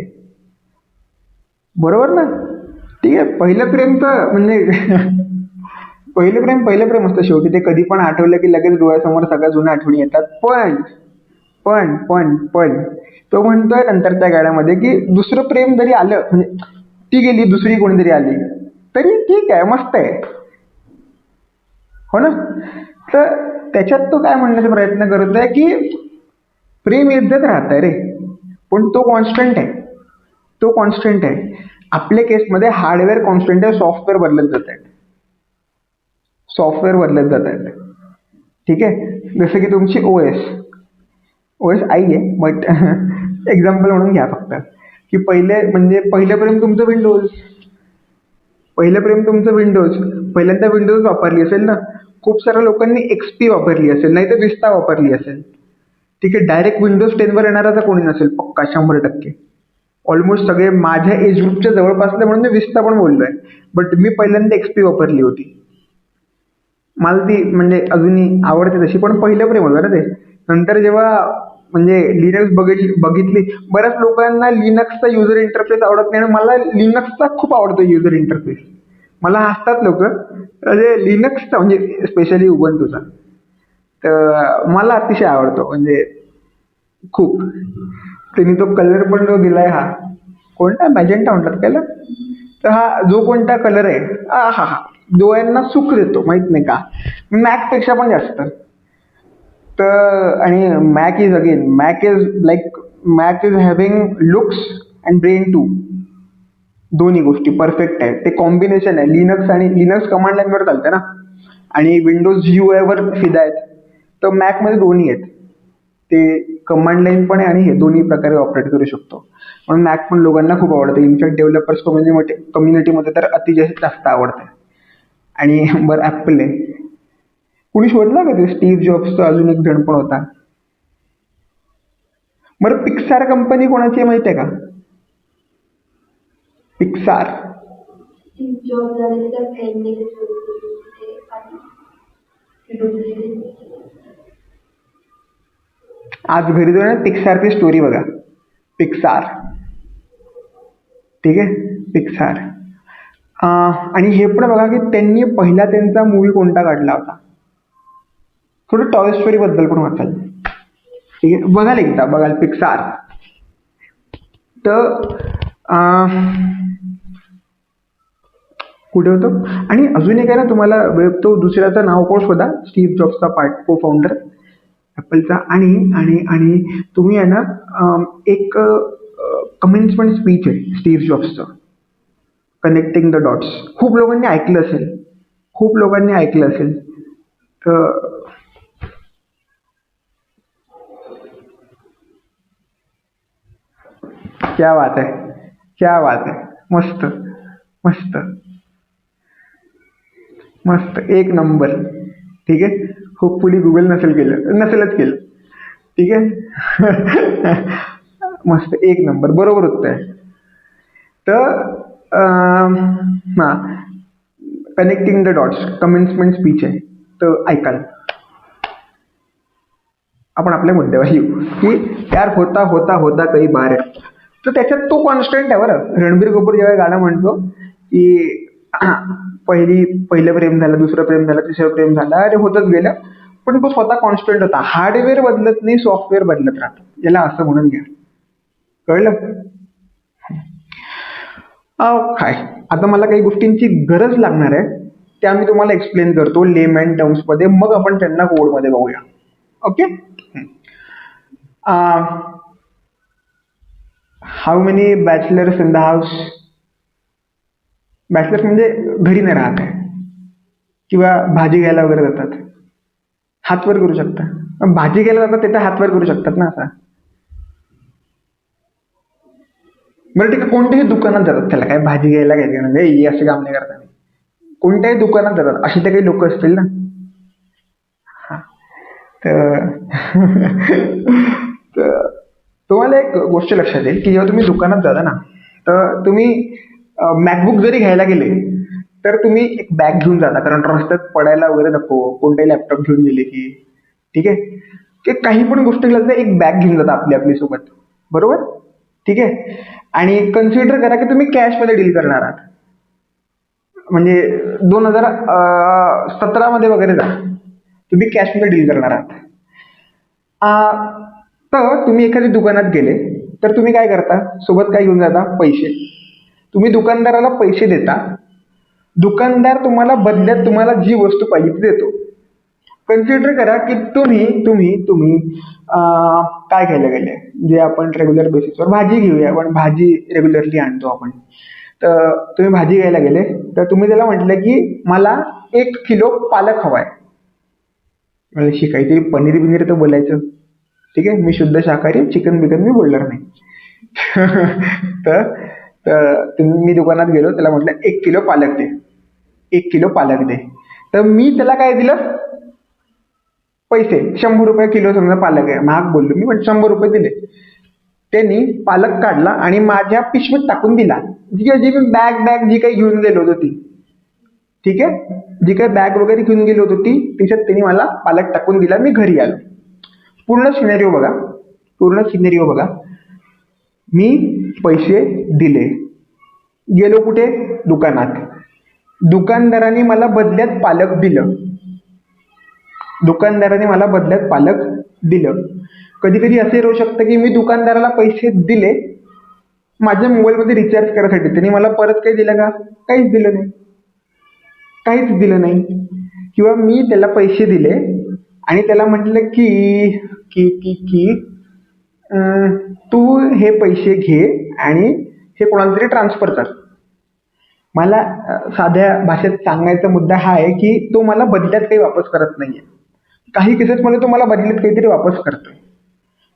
बरोबर ना? ठीक आहे. पहिलं प्रेम तर म्हणजे पहिलं प्रेम असतं शेवटी. ते कधी पण आठवलं की लगेच डोळ्यासमोर सगळ्या जुन्या आठवणी येतात. पण तो म्हणतोय नंतरच्या काळामध्ये की दुसरं प्रेम जरी आलं, म्हणजे ती गेली दुसरी कोणीतरी आली तरी ठीक आहे, मस्त आहे, हो ना? तर त्याच्यात तो काय म्हणण्याचा प्रयत्न करतोय की प्रेम इज्जत राहतंय रे, पण तो कॉन्स्टंट आहे, तो कॉन्स्टंट आहे. आपल्या केसमध्ये हार्डवेअर कॉन्स्टंट आहे, सॉफ्टवेअर बदलत जात आहेत, सॉफ्टवेअर बदलत जात आहेत. ठीक आहे. जसं की तुमची OS आई आहे, बट एक्झाम्पल म्हणून घ्या फक्त, की पहिलं प्रेम तुमचं विंडोज, पहिल्यांदा विंडोज वापरली असेल ना. खूप साऱ्या लोकांनी XP वापरली असेल, नाही तर विस्ता वापरली असेल. ठीक आहे. डायरेक्ट विंडोज 10 वर येणारा तर कोणी नसेल, पक्का 100%. ऑलमोस्ट सगळे माझ्या एज ग्रुपच्या जवळपासले म्हणून मी विस्ता पण बोललोय, बट मी पहिल्यांदा XP वापरली होती. मला ती म्हणजे अजूनही आवडते तशी, पण पहिलं प्रेम होतं ना ते. नंतर जेव्हा म्हणजे लिनक्स बघितली, बऱ्याच लोकांना लिनक्सचा युजर इंटरफेस आवडत नाही आणि मला लिनक्सचा खूप आवडतो युजर इंटरफेस. मला हसतात लोक, म्हणजे लिनक्सचा म्हणजे स्पेशली उबंटूचा, तर मला अतिशय आवडतो, म्हणजे खूप. त्यांनी तो कलर पण जो दिलाय हा कोणता मॅजेंटा म्हणतात त्याला. तर हा जो कोणता कलर आहे हा हा हा डोळ्यांना सुख देतो माहित नाही का, मॅकपेक्षा पण जास्त. तर आणि Mac is having looks and brain too. दोन्ही गोष्टी परफेक्ट आहेत. ते कॉम्बिनेशन आहे. लिनक्स कमांड लाईनवर चालतं ना, आणि विंडोज GUI वर फिदा आहेत. तर मॅकमध्ये दोन्ही आहेत. ते कमांड लाईन पण आहे आणि हे दोन्ही प्रकारे ऑपरेट करू शकतो. म्हणून मॅक पण लोकांना खूप आवडतं. इनफॅक्ट डेव्हलपर्स कम्युनिटीमध्ये तर जास्त आवडतं. आणि बरं ॲपल आहे. कुणी शोधला का ते स्टीव्ह जॉब्सचा अजून एक जण पण होता. बरं पिक्सार कंपनी कोणाची आहे माहिती आहे का? पिक्सार. आज घरी जाऊन ना पिक्सारची स्टोरी बघा. पिक्सार. ठीक आहे, पिक्सार. आणि हे पण बघा की त्यांनी पहिला त्यांचा मूवी कोणता काढला होता. थोडं टॉय स्टोरी बद्दल पण वाचाल. ठीक आहे, बघाल पिक्सार. तर कुठे होतं. आणि अजून एक आहे ना, तुम्हाला तो दुसऱ्याचं नाव पण शोधा. स्टीव्ह जॉब्सचा को फाउंडर ॲपलचा. आणि आणि आणि तुम्ही आहे ना एक कमेन्समेंट स्पीच आहे स्टीव्ह जॉब्सचं, कनेक्टिंग द डॉट्स. खूप लोकांनी ऐकलं असेल. तर क्या बात आहे, क्या बात आहे. मस्त मस्त मस्त, एक नंबर. ठीक आहे, होपफुली गुगल नसेलच केलं. ठीक आहे. मस्त, एक नंबर, बरोबर उत्तर आहे. तर हां, connecting the dots commencement speech आहे. तर ऐकाल. आपण आपल्या मुद्द्यावर येऊ की प्यार होता होता होता कई बार है. तर त्याच्यात तो कॉन्स्टंट आहे बरं. रणबीर कपूर जेव्हा गाणं म्हणतो की पहिलं प्रेम झालं, दुसरं प्रेम झालं, तिसरं प्रेम झालं, अरे होतच गेलं. पण तो स्वतः कॉन्स्टंट होता. हार्डवेअर बदलत नाही, सॉफ्टवेअर बदलत राहतं. याला असं म्हणून घ्या. कळलं? काय आता मला काही गोष्टींची गरज लागणार आहे, त्या मी तुम्हाला एक्सप्लेन करतो लेमॅन टर्म्स मध्ये, मग आपण त्यांना कोडमध्ये बघूया. Okay. How many bachelors in the house. Bachelors म्हणजे घरी नाही राहत आहे किंवा भाजी घ्यायला वगैरे जातात. हात वर करू शकता. भाजी घ्यायला जातात तिथे हात वर करू शकतात ना असा. बरं ठीक आहे, कोणत्याही दुकानात जातात, त्याला काय भाजी घ्यायला घ्यायचं म्हणजे हे असे काम नाही करतात. कोणत्याही दुकानात जातात, असे तर काही लोक असतील ना. हा. तर तर तुम्हाला एक गोष्ट लक्षात येईल की जेव्हा तुम्ही दुकानात जाता ना, तर तुम्ही मॅकबुक जरी घ्यायला गेले तर तुम्ही एक बॅग घेऊन जाता, कारण रस्त्यात पडायला वगैरे नको, कोणताही लॅपटॉप घेऊन गेले की. ठीक आहे, की काही पण गोष्ट घेतल्या तर एक बॅग घेऊन जाता आपली सोबत, बरोबर. ठीक आहे. आणि कन्सिडर करा की तुम्ही कॅशमध्ये डील करणार आहात. म्हणजे 2017 मध्ये वगैरे जा, तुम्ही कॅशमध्ये डील करणार आहात. तर तुम्ही एखाद्या दुकानात गेले तर तुम्ही काय करता, सोबत काय घेऊन जाता, पैसे. तुम्ही दुकानदाराला पैसे देता, दुकानदार तुम्हाला बदल्यात तुम्हाला जी वस्तू पाहिजे ती देतो. कन्सिडर करा की तुम्ही तुम्ही तुम्ही काय घ्यायला गेले, जे आपण रेग्युलर बेसिसवर भाजी घेऊया, पण भाजी रेग्युलरली आणतो आपण. तर तुम्ही भाजी घ्यायला गेले तर तुम्ही त्याला म्हटलं की मला 1 किलो पालक हवाय. म्हणजे काहीतरी पनीर बिनीर तर बोलायचं. ठीक आहे, मी शुद्ध शाकाहारी, चिकन बिकन मी बोलणार नाही. तर मी दुकानात गेलो, त्याला म्हटलं 1 किलो पालक दे, 1 किलो पालक दे. तर मी त्याला काय दिलं, पैसे. 100 रुपये किलो समजा पालक आहे, महाग बोललो मी, पण 100 रुपये दिले. त्यांनी पालक काढला आणि माझ्या पिशवीत टाकून दिला. जी मी बॅग जी काही घेऊन गेलो होतो ती. ठीक आहे, जी काही बॅग वगैरे घेऊन गेलो होतो ती, तिच्यात त्यांनी मला पालक टाकून दिला. मी घरी आलो. पूर्ण सिनेरिओ बघा, पूर्ण सिनेरिओ बघा. मी पैसे दिले, गेलो कुठे, दुकानात. दुकानदाराने मला बदल्यात पालक दिलं. कधी कधी असे होऊ शकतं की मी दुकानदाराला पैसे दिले माझ्या मोबाईलमध्ये रिचार्ज करायसाठी त्यांनी मला परत काही दिलं का? काहीच दिलं नाही. काहीच दिलं नाही. किंवा मी त्याला पैसे दिले आणि त्याला म्हटलं की की की की तू हे पैसे घे आणि हे कोणाला तरी ट्रान्सफर कर. मला साध्या भाषेत सांगायचा मुद्दा हा आहे की तो मला बदल्यात काही वापस करत नाहीये. काही केसेसमध्ये तो मला बदल्यात काहीतरी वापस करतोय.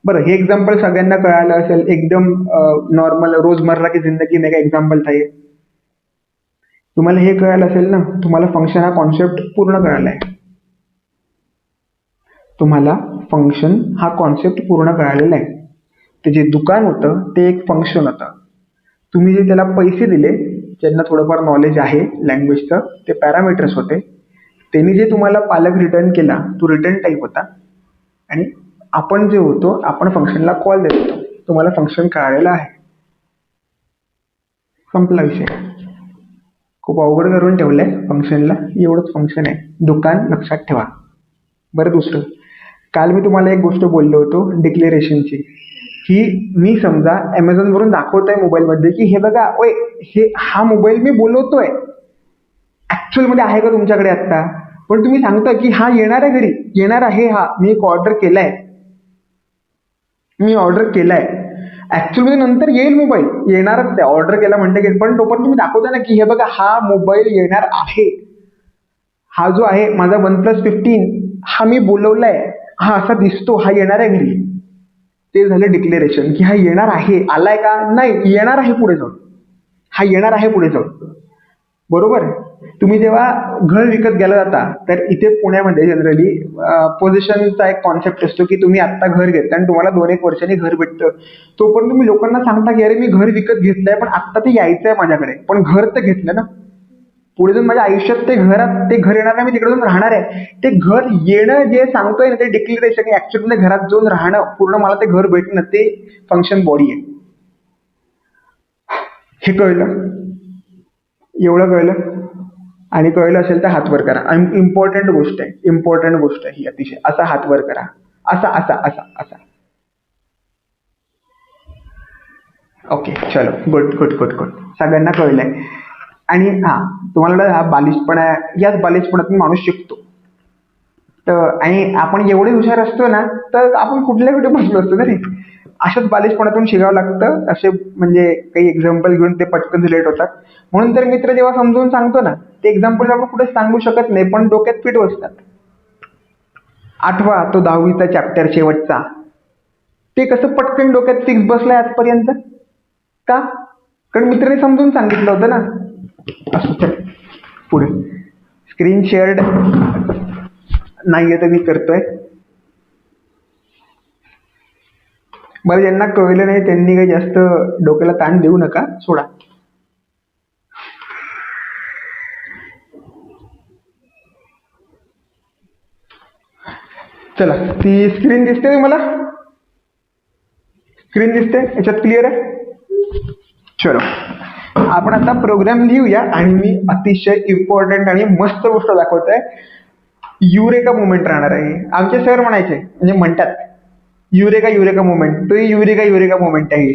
बरं, हे एक्झाम्पल सगळ्यांना कळालं असेल. एकदम नॉर्मल रोजमर्रा की जिंदगी में का एग्जाम्पल था ये. तुम्हाला हे कळालं असेल ना, तुम्हाला फंक्शन हा कॉन्सेप्ट पूर्ण कळाला आहे. तुम्हाला फंक्शन हा कॉन्सेप्ट पूर्ण कळालेला आहे. ते जे दुकान होतं ते एक फंक्शन होतं. तुम्ही जे त्याला पैसे दिले, ज्यांना थोडंफार नॉलेज आहे लँग्वेजचं, ते पॅरामीटर्स होते. त्यांनी जे तुम्हाला पालक रिटर्न केला तो रिटर्न टाईप होता. आणि आपण जे होतो आपण फंक्शनला कॉल देत होतो. तुम्हाला फंक्शन कळालेलं आहे. संपला विषय. खूप अवघड करून ठेवलंय फंक्शनला. एवढंच फंक्शन आहे. दुकान लक्षात ठेवा. बरं, दुसरं, काल मी तुम्हाला एक गोष्ट बोललो होतो डिक्लेरेशनची, की मी समजा ॲमेझॉनवरून दाखवतोय मोबाईलमध्ये की हे बघा, ओय हे हा मोबाईल मी बोलवतोय, ॲक्च्युअलमध्ये आहे का तुमच्याकडे आत्ता? पण तुम्ही सांगताय की हा येणार आहे घरी, येणार आहे, हा मी एक ऑर्डर केलाय, मी ऑर्डर केलाय. ॲक्च्युअलमध्ये नंतर येईल मोबाईल, येणारच आहे, ऑर्डर केला म्हणते की, पण तोपर्यंत तुम्ही दाखवताय ना की हे बघा हा मोबाईल येणार आहे. हा जो आहे माझा OnePlus 15, हा मी बोलवलाय, हा असा दिसतो, हा येणार आहे घरी. ते झालं डिक्लेरेशन की हा येणार आहे. आलाय का? नाही, येणार आहे पुढे जाऊन. हा येणार आहे पुढे जाऊन. बरोबर. तुम्ही जेव्हा घर विकत घ्यायला जाता तर इथे पुण्यामध्ये जनरली पोझिशनचा एक कॉन्सेप्ट असतो की तुम्ही आत्ता घर घेता आणि तुम्हाला 2-1 वर्षांनी घर भेटतं. तोपर्यंत तुम्ही लोकांना सांगता की अरे मी घर विकत घेतलंय पण आत्ता ते यायचंय माझ्याकडे, पण घर तर घेतलं ना. पुढे जाऊन माझ्या आयुष्यात ते घर येणार नाही, मी तिकडे जाऊन राहणार आहे. ते घर येणं जे सांगतोय ना ते डिक्लेरेशन, ऍक्च्युअली घरात जाऊन राहणं, पूर्ण मला ते घर भेटणं, ते फंक्शन बॉडी आहे. हे कळलं? एवढं कळलं? आणि कळलं असेल तर हात वर करा. इम्पॉर्टंट गोष्ट आहे, इम्पॉर्टंट गोष्ट आहे ही अतिशय. असा हात वर करा. असा असा असा असा. ओके, चलो, गुड गुड गुड गुड. सगळ्यांना कळलंय. आणि हा, तुम्हाला हा बालिशपणा, याच बालिशपणातून माणूस शिकतो. तर आणि आपण एवढे हुशार असतो ना, तर आपण कुठल्या कुठे बसलो असतो ना रे. अशाच बालिशपणातून शिकावं लागतं. असे म्हणजे काही एक्झाम्पल घेऊन ते पटकन रिलेट होतात. म्हणून तर मित्र जेव्हा समजून सांगतो ना, ते एक्झाम्पल आपण कुठे सांगू शकत नाही पण डोक्यात फिट बसतात. आठवा तो 10वीचा चॅप्टर शेवटचा. ते कसं पटकन डोक्यात फिक्स बसलंय आजपर्यंत का? कारण मित्राने समजून सांगितलं होतं ना. असं, चल पुढे. स्क्रीन शेअर्ड नाहीये तर मी करतोय. बरं, ज्यांना कळलं नाही त्यांनी काही जास्त डोक्याला ताण देऊ नका, सोडा. चला, ती स्क्रीन दिसते तुम्हाला? स्क्रीन दिसते? याच्यात क्लिअर आहे? चलो, आपण आता प्रोग्राम लिहूया आणि मी अतिशय इम्पॉर्टंट आणि मस्त गोष्ट दाखवतोय. युरेका मुवमेंट राहणार आहे. आमचे सर म्हणायचे, म्हणजे म्हणतात, युरेका युरेका मुवमेंट. तो युरेका युरेका मुवमेंट आहे.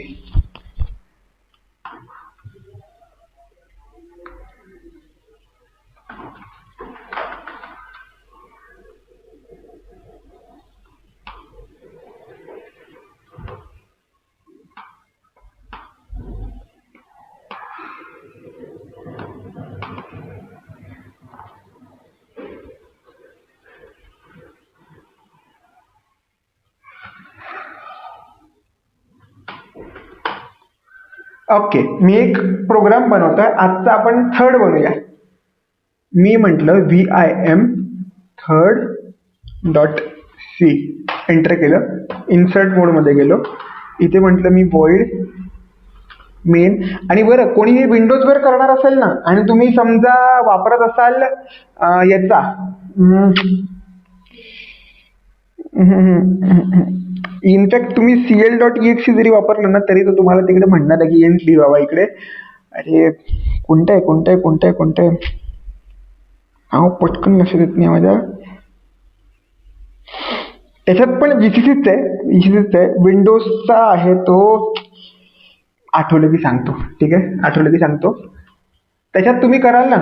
ओके, मी एक प्रोग्राम बनवतोय. आजचा आपण थर्ड बनवूया. मी म्हटलं VIM third.c, एंटर केलं. इन्सर्ट मोडमध्ये गेलो. इथे म्हटलं मी void मेन. आणि बरं, कोणी हे विंडोजवर करणार असेल ना आणि तुम्ही समजा वापरत असाल याचा इनफॅक्ट तुम्ही CL.exe जरी वापरलं ना तरी तो तुम्हाला तिकडे म्हणणार आहे की एंट लिहावा इकडे. अरे कोणतं आहे कोणतं आहे कोणतं आहे कोणतं आहे, नाव पटकन लक्षात येत नाही माझ्या. त्याच्यात पण GCCच आहे, GCCच आहे. विंडोजचा आहे तो. आठवलं की सांगतो. ठीक आहे, आठवलं की सांगतो. त्याच्यात तुम्ही कराल ना,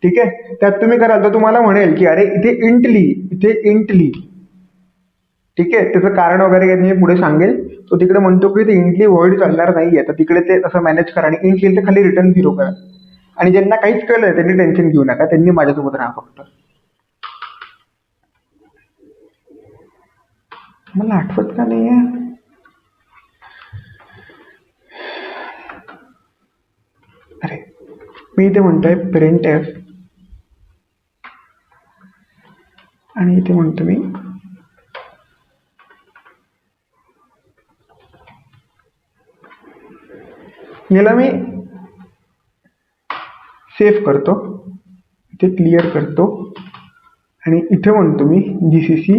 ठीक आहे, त्यात तुम्ही कराल तर तुम्हाला म्हणेल की अरे इथे इंट लिही, इथे इंट लिही. ठीक आहे, त्याचं कारण वगैरे मी पुढे सांगेल. तो तिकडे म्हणतो की ते इंट व्हॉइड चालणार नाहीये, तर तिकडे ते असं मॅनेज करा आणि इंट लिहिलं तर खाली रिटर्न 0 करा. आणि ज्यांना काहीच कळलं त्यांनी टेन्शन घेऊ नका, त्यांनी माझ्यासोबत राहा फक्त. मला आठवत का नाहीये. अरे मी इथे म्हणतोय प्रिंट एफ आणि इथे म्हणतो मी याला मी सेव्ह करतो, इथे क्लिअर करतो आणि इथे म्हणतो मी जीसीसी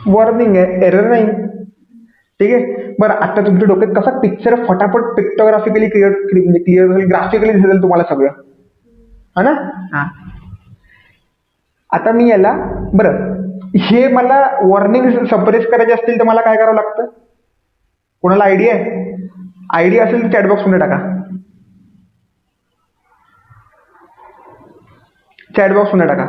वॉर्निंग आहे, एरर नाही. ठीक आहे, बरं आता तुमच्या डोक्यात कसा पिक्चर फटाफट पिक्टोग्राफिकली म्हणजे क्लिअर होईल, ग्राफिकली दिसेल तुम्हाला सगळं, हा ना. हा, आता मी याला बरं हे मला वॉर्निंग सप्रेस करायचे असतील तर मला काय करावं लागतं. कोणाला आयडिया आहे? आयडिया असेल तर चॅटबॉक्स मध्ये टाका, चॅटबॉक्स मध्ये टाका.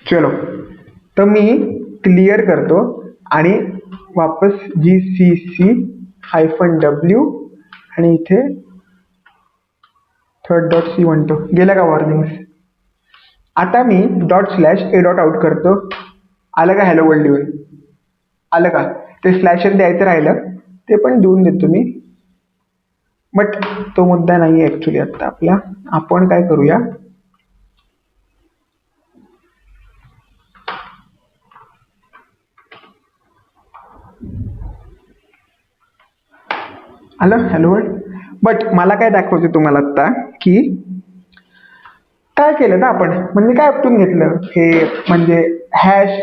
चलो, तर मी क्लिअर करतो आणि वापस GCC-W आणि इथे third.c म्हणतो. गेल्या का वॉर्निंग्स. आता मी ./a.out करतो. आलं का हॅलो वर्ल्ड लिहून? आलं का? ते स्लॅश द्यायचं राहिलं ते पण देऊन देतो मी, बट तो मुद्दा नाही आहे ऍक्च्युली आता आपला. आपण काय करूया, आलं हॅलो वर्ल्ड. बट मला काय दाखवायचं तुम्हाला आता की काय केलं ना आपण, म्हणजे काय उपटून घेतलं हे, म्हणजे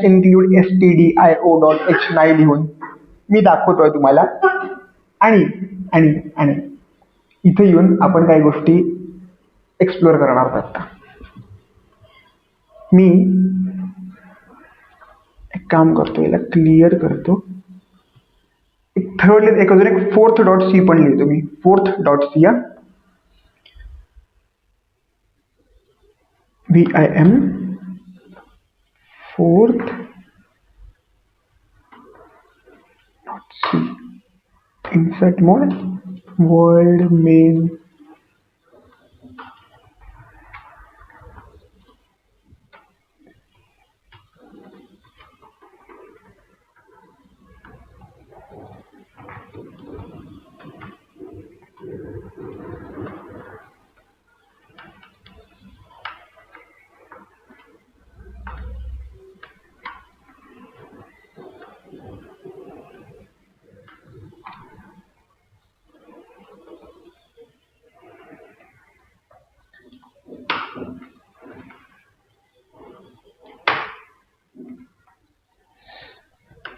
#include stdio.h नाही लिहून मी दाखवतोय तुम्हाला. आणि आणि आणि इथे येऊन आपण काही गोष्टी एक्सप्लोर करणार आहोत आता. मी एक काम करतो, याला क्लिअर करतो. एक थर्ड एक अजून एक .4th.c पण लिहितो मी. .4th.c या VIM .4th.c insert mode world main.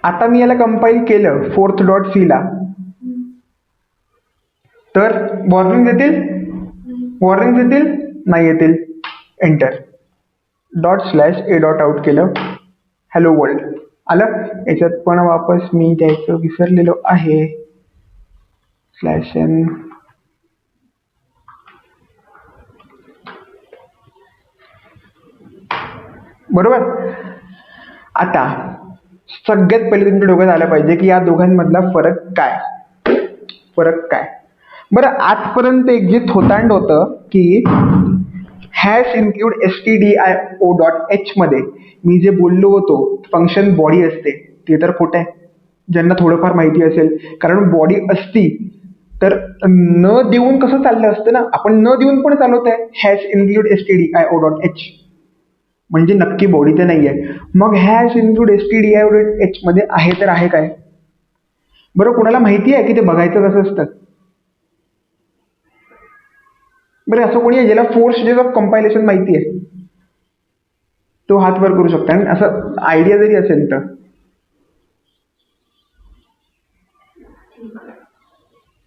आता मी याला कंपाईल केलं .4th.c ला, तर वॉर्निंग येतील, वॉर्निंग येतील नाही येतील. एंटर. ./a.out केलं, हॅलो वर्ल्ड आलं. याच्यात पण वापस मी द्यायचं विसरलेलो आहे /n. बरोबर. आता सगळ्यात पहिले तुमच्या डोक्यात आलं पाहिजे की या दोघांमधला फरक काय. बरं, आजपर्यंत एक जे थोतांड होतं की #include stdio.h मध्ये मी जे बोललो होतो फंक्शन बॉडी असते, ते तर खोटं आहे. ज्यांना थोडंफार माहिती असेल, कारण बॉडी असती तर न देऊन कसं चाललं असतं ना. आपण न देऊन पण चालवत आहे #include stdio.h, म्हणजे नक्की बॉडी तर नाही आहे. मग #include stdio.h मध्ये आहे तर आहे काय. बरं, कोणाला माहिती आहे की ते बघायचं कसं असतं. बरं, असं कोणी आहे ज्याला 4 स्टेजेस ऑफ कंपायलेशन माहिती आहे, तो हात वर करू शकता. आणि असं आयडिया जरी असेल तर.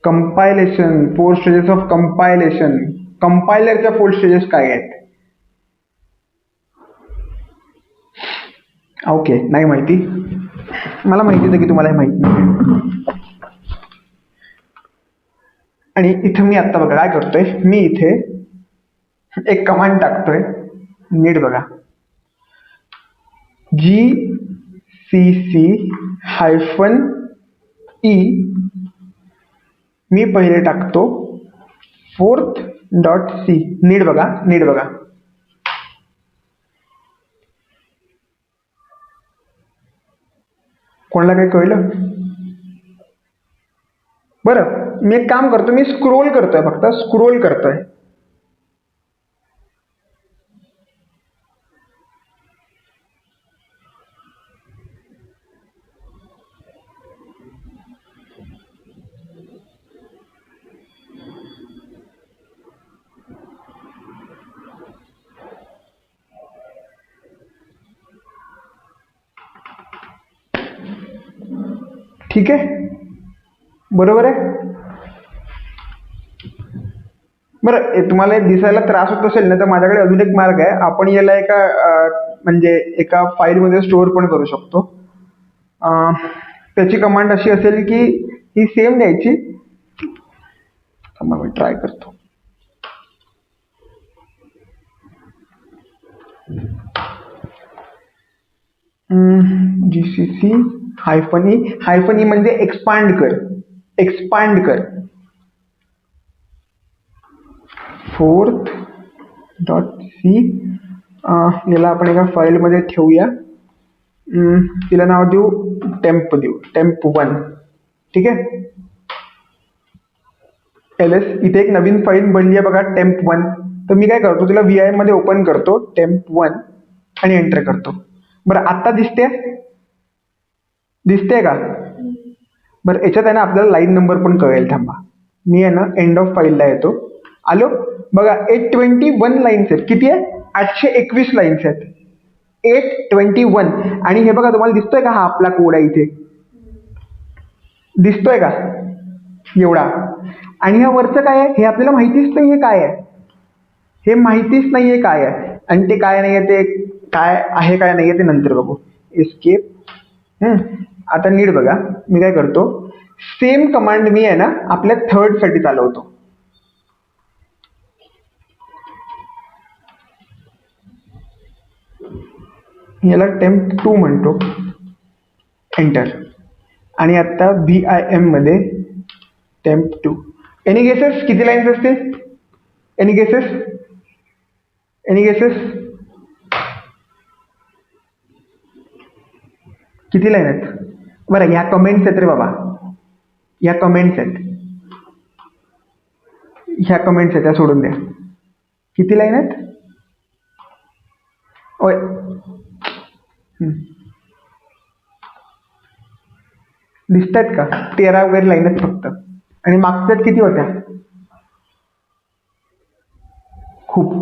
Compilation, 4 stages of compilation. कंपायलरच्या 4 स्टेजेस काय आहेत? ओके, नाही माहिती. मला माहिती होतं की तुम्हाला हे माहिती नाही. आणि इथं मी आत्ता बघा काय करतोय, मी इथे एक कमांड टाकतोय, नीट बघा. gcc-e मी पहिले टाकतो fourth.c. नीट बघा, नीट बघा. कोणाला काही कळलं? बरं, मी एक काम करतो, मी स्क्रोल करतोय, फक्त स्क्रोल करतोय. ठीक आहे, बरोबर आहे. बरं, तुम्हाला हे दिसायला त्रास होत असेल ना, तर माझ्याकडे अजून एक मार्ग आहे. आपण याला एका म्हणजे एका फाईलमध्ये स्टोअर पण करू शकतो. त्याची कमांड अशी असेल की ही सेम द्यायची. मी ट्राय करतो. gcc-e म्हणजे एक्सपांड कर, एक्सपांड कर. fourth.c याला आपण एका फाईलमध्ये ठेवूया. तिला नाव देऊ टेम्प, देऊ temp1. ठीक आहे. ls इथे एक नवीन फाईल बनली आहे बघा, temp1. तर मी काय करतो, तिला vi मध्ये ओपन करतो temp1 आणि एंटर करतो. बरं, आता दिसते, दिसते का? बरं, याच्यात आहे ना आपल्याला लाईन नंबर पण कळेल. थांबा, मी आहे ना एंड ऑफ फाईलला येतो. आलो बघा, 821 लाईन्स आहेत. किती आहे? 821 लाईन्स आहेत. 821. आणि हे बघा, तुम्हाला दिसतोय का? हा आपला कोड आहे इथे, दिसतोय का एवढा? आणि ह्या वरचं काय आहे हे आपल्याला माहितीच नाहीये काय आहे, हे माहितीच नाहीये काय आहे. आणि ते काय नाहीये, ते काय आहे काय नाहीये ते नंतर बघू. एस्केप. आता नीट बघा, मी काय करतो, सेम कमांड मी आहे ना आपल्या थर्ड साठी चालवतो. याला temp2 म्हणतो, एंटर. आणि आता vim मध्ये temp2. एनी गेसेस किती लाईन्स असतील? Any guesses? Any guesses? किती लाईन आहेत? बरं, ह्या कमेंट्स आहेत रे बाबा, ह्या कमेंट्स आहेत, ह्या कमेंट्स आहेत, त्या सोडून द्या. किती लाईन आहेत? ओय, दिसत आहेत का? 13 वगैरे लाईन आहेत फक्त. आणि मागच्यात किती होत्या? खूप.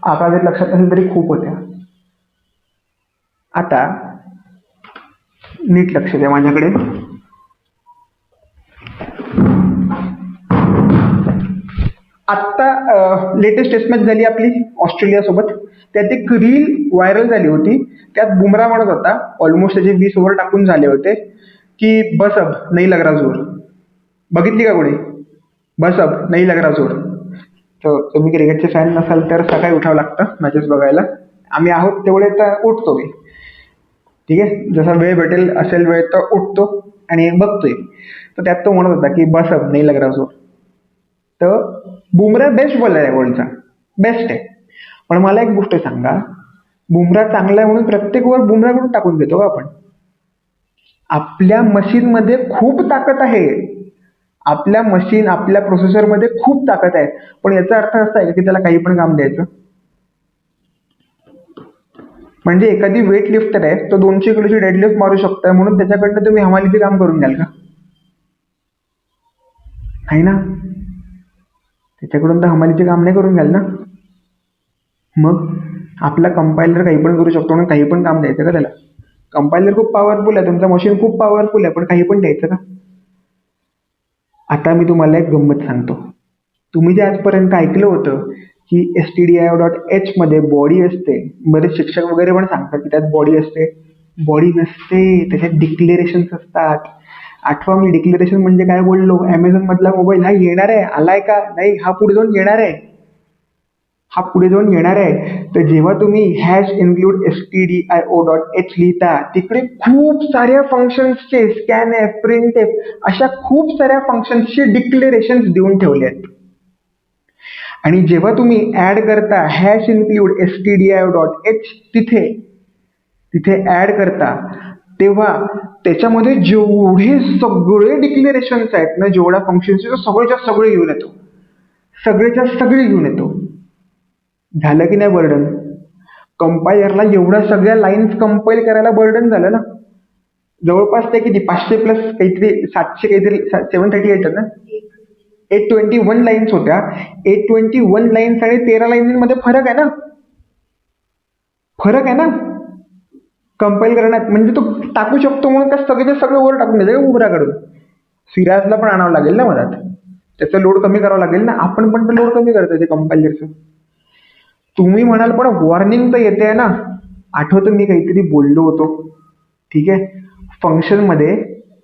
आता जर लक्षात असेल तरी खूप होत्या. आता नीट लक्ष द्या माझ्याकडे. आत्ता लेटेस्ट टेस्ट मॅच झाली आपली ऑस्ट्रेलिया सोबत. त्यात एक रील व्हायरल झाली होती. त्यात बुमरा म्हणत होता, ऑलमोस्ट त्याचे 20 ओव्हर टाकून झाले होते, की बस अब नाही लग रहा जोर. बघितली का कोणी? बस अब नाही लग रहा जोर. तर तुम्ही क्रिकेटचे फॅन नसाल तर सकाळी उठावं लागतं मॅचेस बघायला. आम्ही आहोत तेवढे तर उठतो मी. ठीक आहे, जसा वेळ भेटेल असेल वेळ तर उठतो आणि बघतोय. तर त्यात तो म्हणत होता की बस अब नाही लग रहा जोर. तर बुमरा बेस्ट बॉलर आहे वर्ल्डचा, बेस्ट आहे. पण मला एक गोष्ट सांगा, बुमरा चांगला आहे म्हणून प्रत्येक ओव्हर बुमराकडून टाकून घेतो का आपण? आपल्या मशीन मध्ये खूप ताकद आहे, आपल्या मशीन आपल्या प्रोसेसर मध्ये खूप ताकद आहे. पण याचा अर्थ असा आहे की त्याला काही पण काम द्यायचं? म्हणजे एखादी वेट लिफ्टर आहे, तो 200 किलोची डेडलिफ्ट मारू शकतोय म्हणून त्याच्याकडनं तुम्ही हमालीचे काम करून घ्याल का? नाही ना, त्याच्याकडून तर हमालीचे काम नाही करून घ्याल ना. मग आपला कंपायलर काही पण करू शकतो म्हणून काही पण काम द्यायचं का त्याला? कंपायलर खूप पॉवरफुल आहे, तुमचं मशीन खूप पॉवरफुल आहे, पण काही पण द्यायचं का? आता मी तुम्हाला एक गंमत सांगतो. तुम्ही जे आजपर्यंत ऐकलं होतं की stdio.h मध्ये बॉडी असते, बरेच शिक्षक वगैरे पण सांगतात की त्यात बॉडी असते. बॉडी नसते, त्याच्यात डिक्लेरेशन्स असतात. आठवा मी डिक्लेरेशन म्हणजे काय बोललो. Amazon मधला मोबाईल हा येणार आहे, आलाय का नाही, हा पुढे जाऊन येणार आहे, हा पुढे जाऊन येणार आहे. तर जेव्हा तुम्ही हॅश इन्क्लूड stdio.h लिहिता, तिकडे खूप साऱ्या फंक्शन्सचे स्कॅन एफ, प्रिंट एफ अशा खूप साऱ्या फंक्शन्सचे डिक्लेरेशन्स देऊन ठेवले आहेत. आणि जेव्हा तुम्ही ऍड करता हॅश इन्क्लूड stdio.h तिथे तिथे ऍड करता, तेव्हा त्याच्यामध्ये जेवढे सगळे डिक्लेरेशन्स आहेत ना, जेवढ्या फंक्शन्स सगळेच्या सगळे घेऊन येतो, सगळेच्या सगळे घेऊन येतो. झालं की नाही बर्डन? कंपायलरला एवढ्या सगळ्या लाईन्स कंपाईल करायला बर्डन झालं ना. जवळपास ते किती 500 प्लस काहीतरी 700 काहीतरी 738 ना, 821 लाईन्स होत्या. 821 लाईन्स आणि 13 लाईन्समध्ये फरक आहे ना, फरक आहे ना कंपाईल करण्यात. म्हणजे तो टाकू शकतो म्हणून त्या सगळेच्या सगळे वर टाकून द्यायचे उबराकडून. सिराजला पण आणावं लागेल ना मधात, त्याचं लोड कमी करावं लागेल ना. आपण पण तर लोड कमी करतोय ते कंपायलरचं. तुम्ही म्हणाल पण वॉर्निंग तर येते ना. आठवतं मी काहीतरी बोललो होतो, ठीक आहे. फंक्शनमध्ये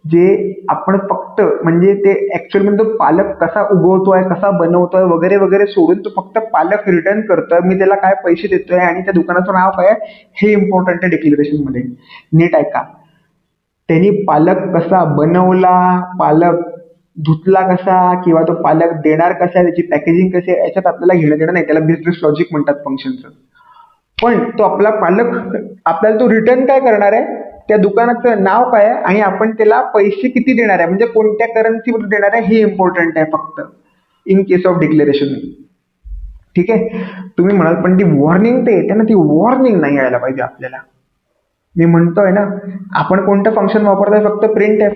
जे आपण फक्त म्हणजे ते ऍक्च्युअल मध्ये तो पालक कसा उगवतोय, कसा बनवतोय वगैरे वगैरे सोडून तो फक्त पालक रिटर्न करतोय, मी त्याला काय पैसे देतोय आणि त्या दुकानाचं नाव काय आहे हे इम्पॉर्टंट आहे डिक्लेरेशन मध्ये. नीट ऐका. त्यांनी पालक कसा बनवला, पालक धुतला कसा, किंवा तो पालक देणार कसा, त्याची पॅकेजिंग कशी आहे, याच्यात आपल्याला घेणं देणं नाही. त्याला बिझनेस लॉजिक म्हणतात फंक्शनचं. पण तो आपला पालक आपल्याला तो रिटर्न काय करणार आहे, त्या दुकानाचं नाव काय आहे आणि आपण त्याला पैसे किती देणार आहे, म्हणजे कोणत्या करन्सीमध्ये देणार आहे हे इम्पॉर्टंट आहे फक्त इन केस ऑफ डिक्लेरेशन. ठीक आहे. तुम्ही म्हणाल पण ती वॉर्निंग तर येते ना, ती वॉर्निंग नाही यायला पाहिजे आपल्याला. मी म्हणतोय ना, आपण कोणतं फंक्शन वापरतोय, फक्त प्रिंट एफ.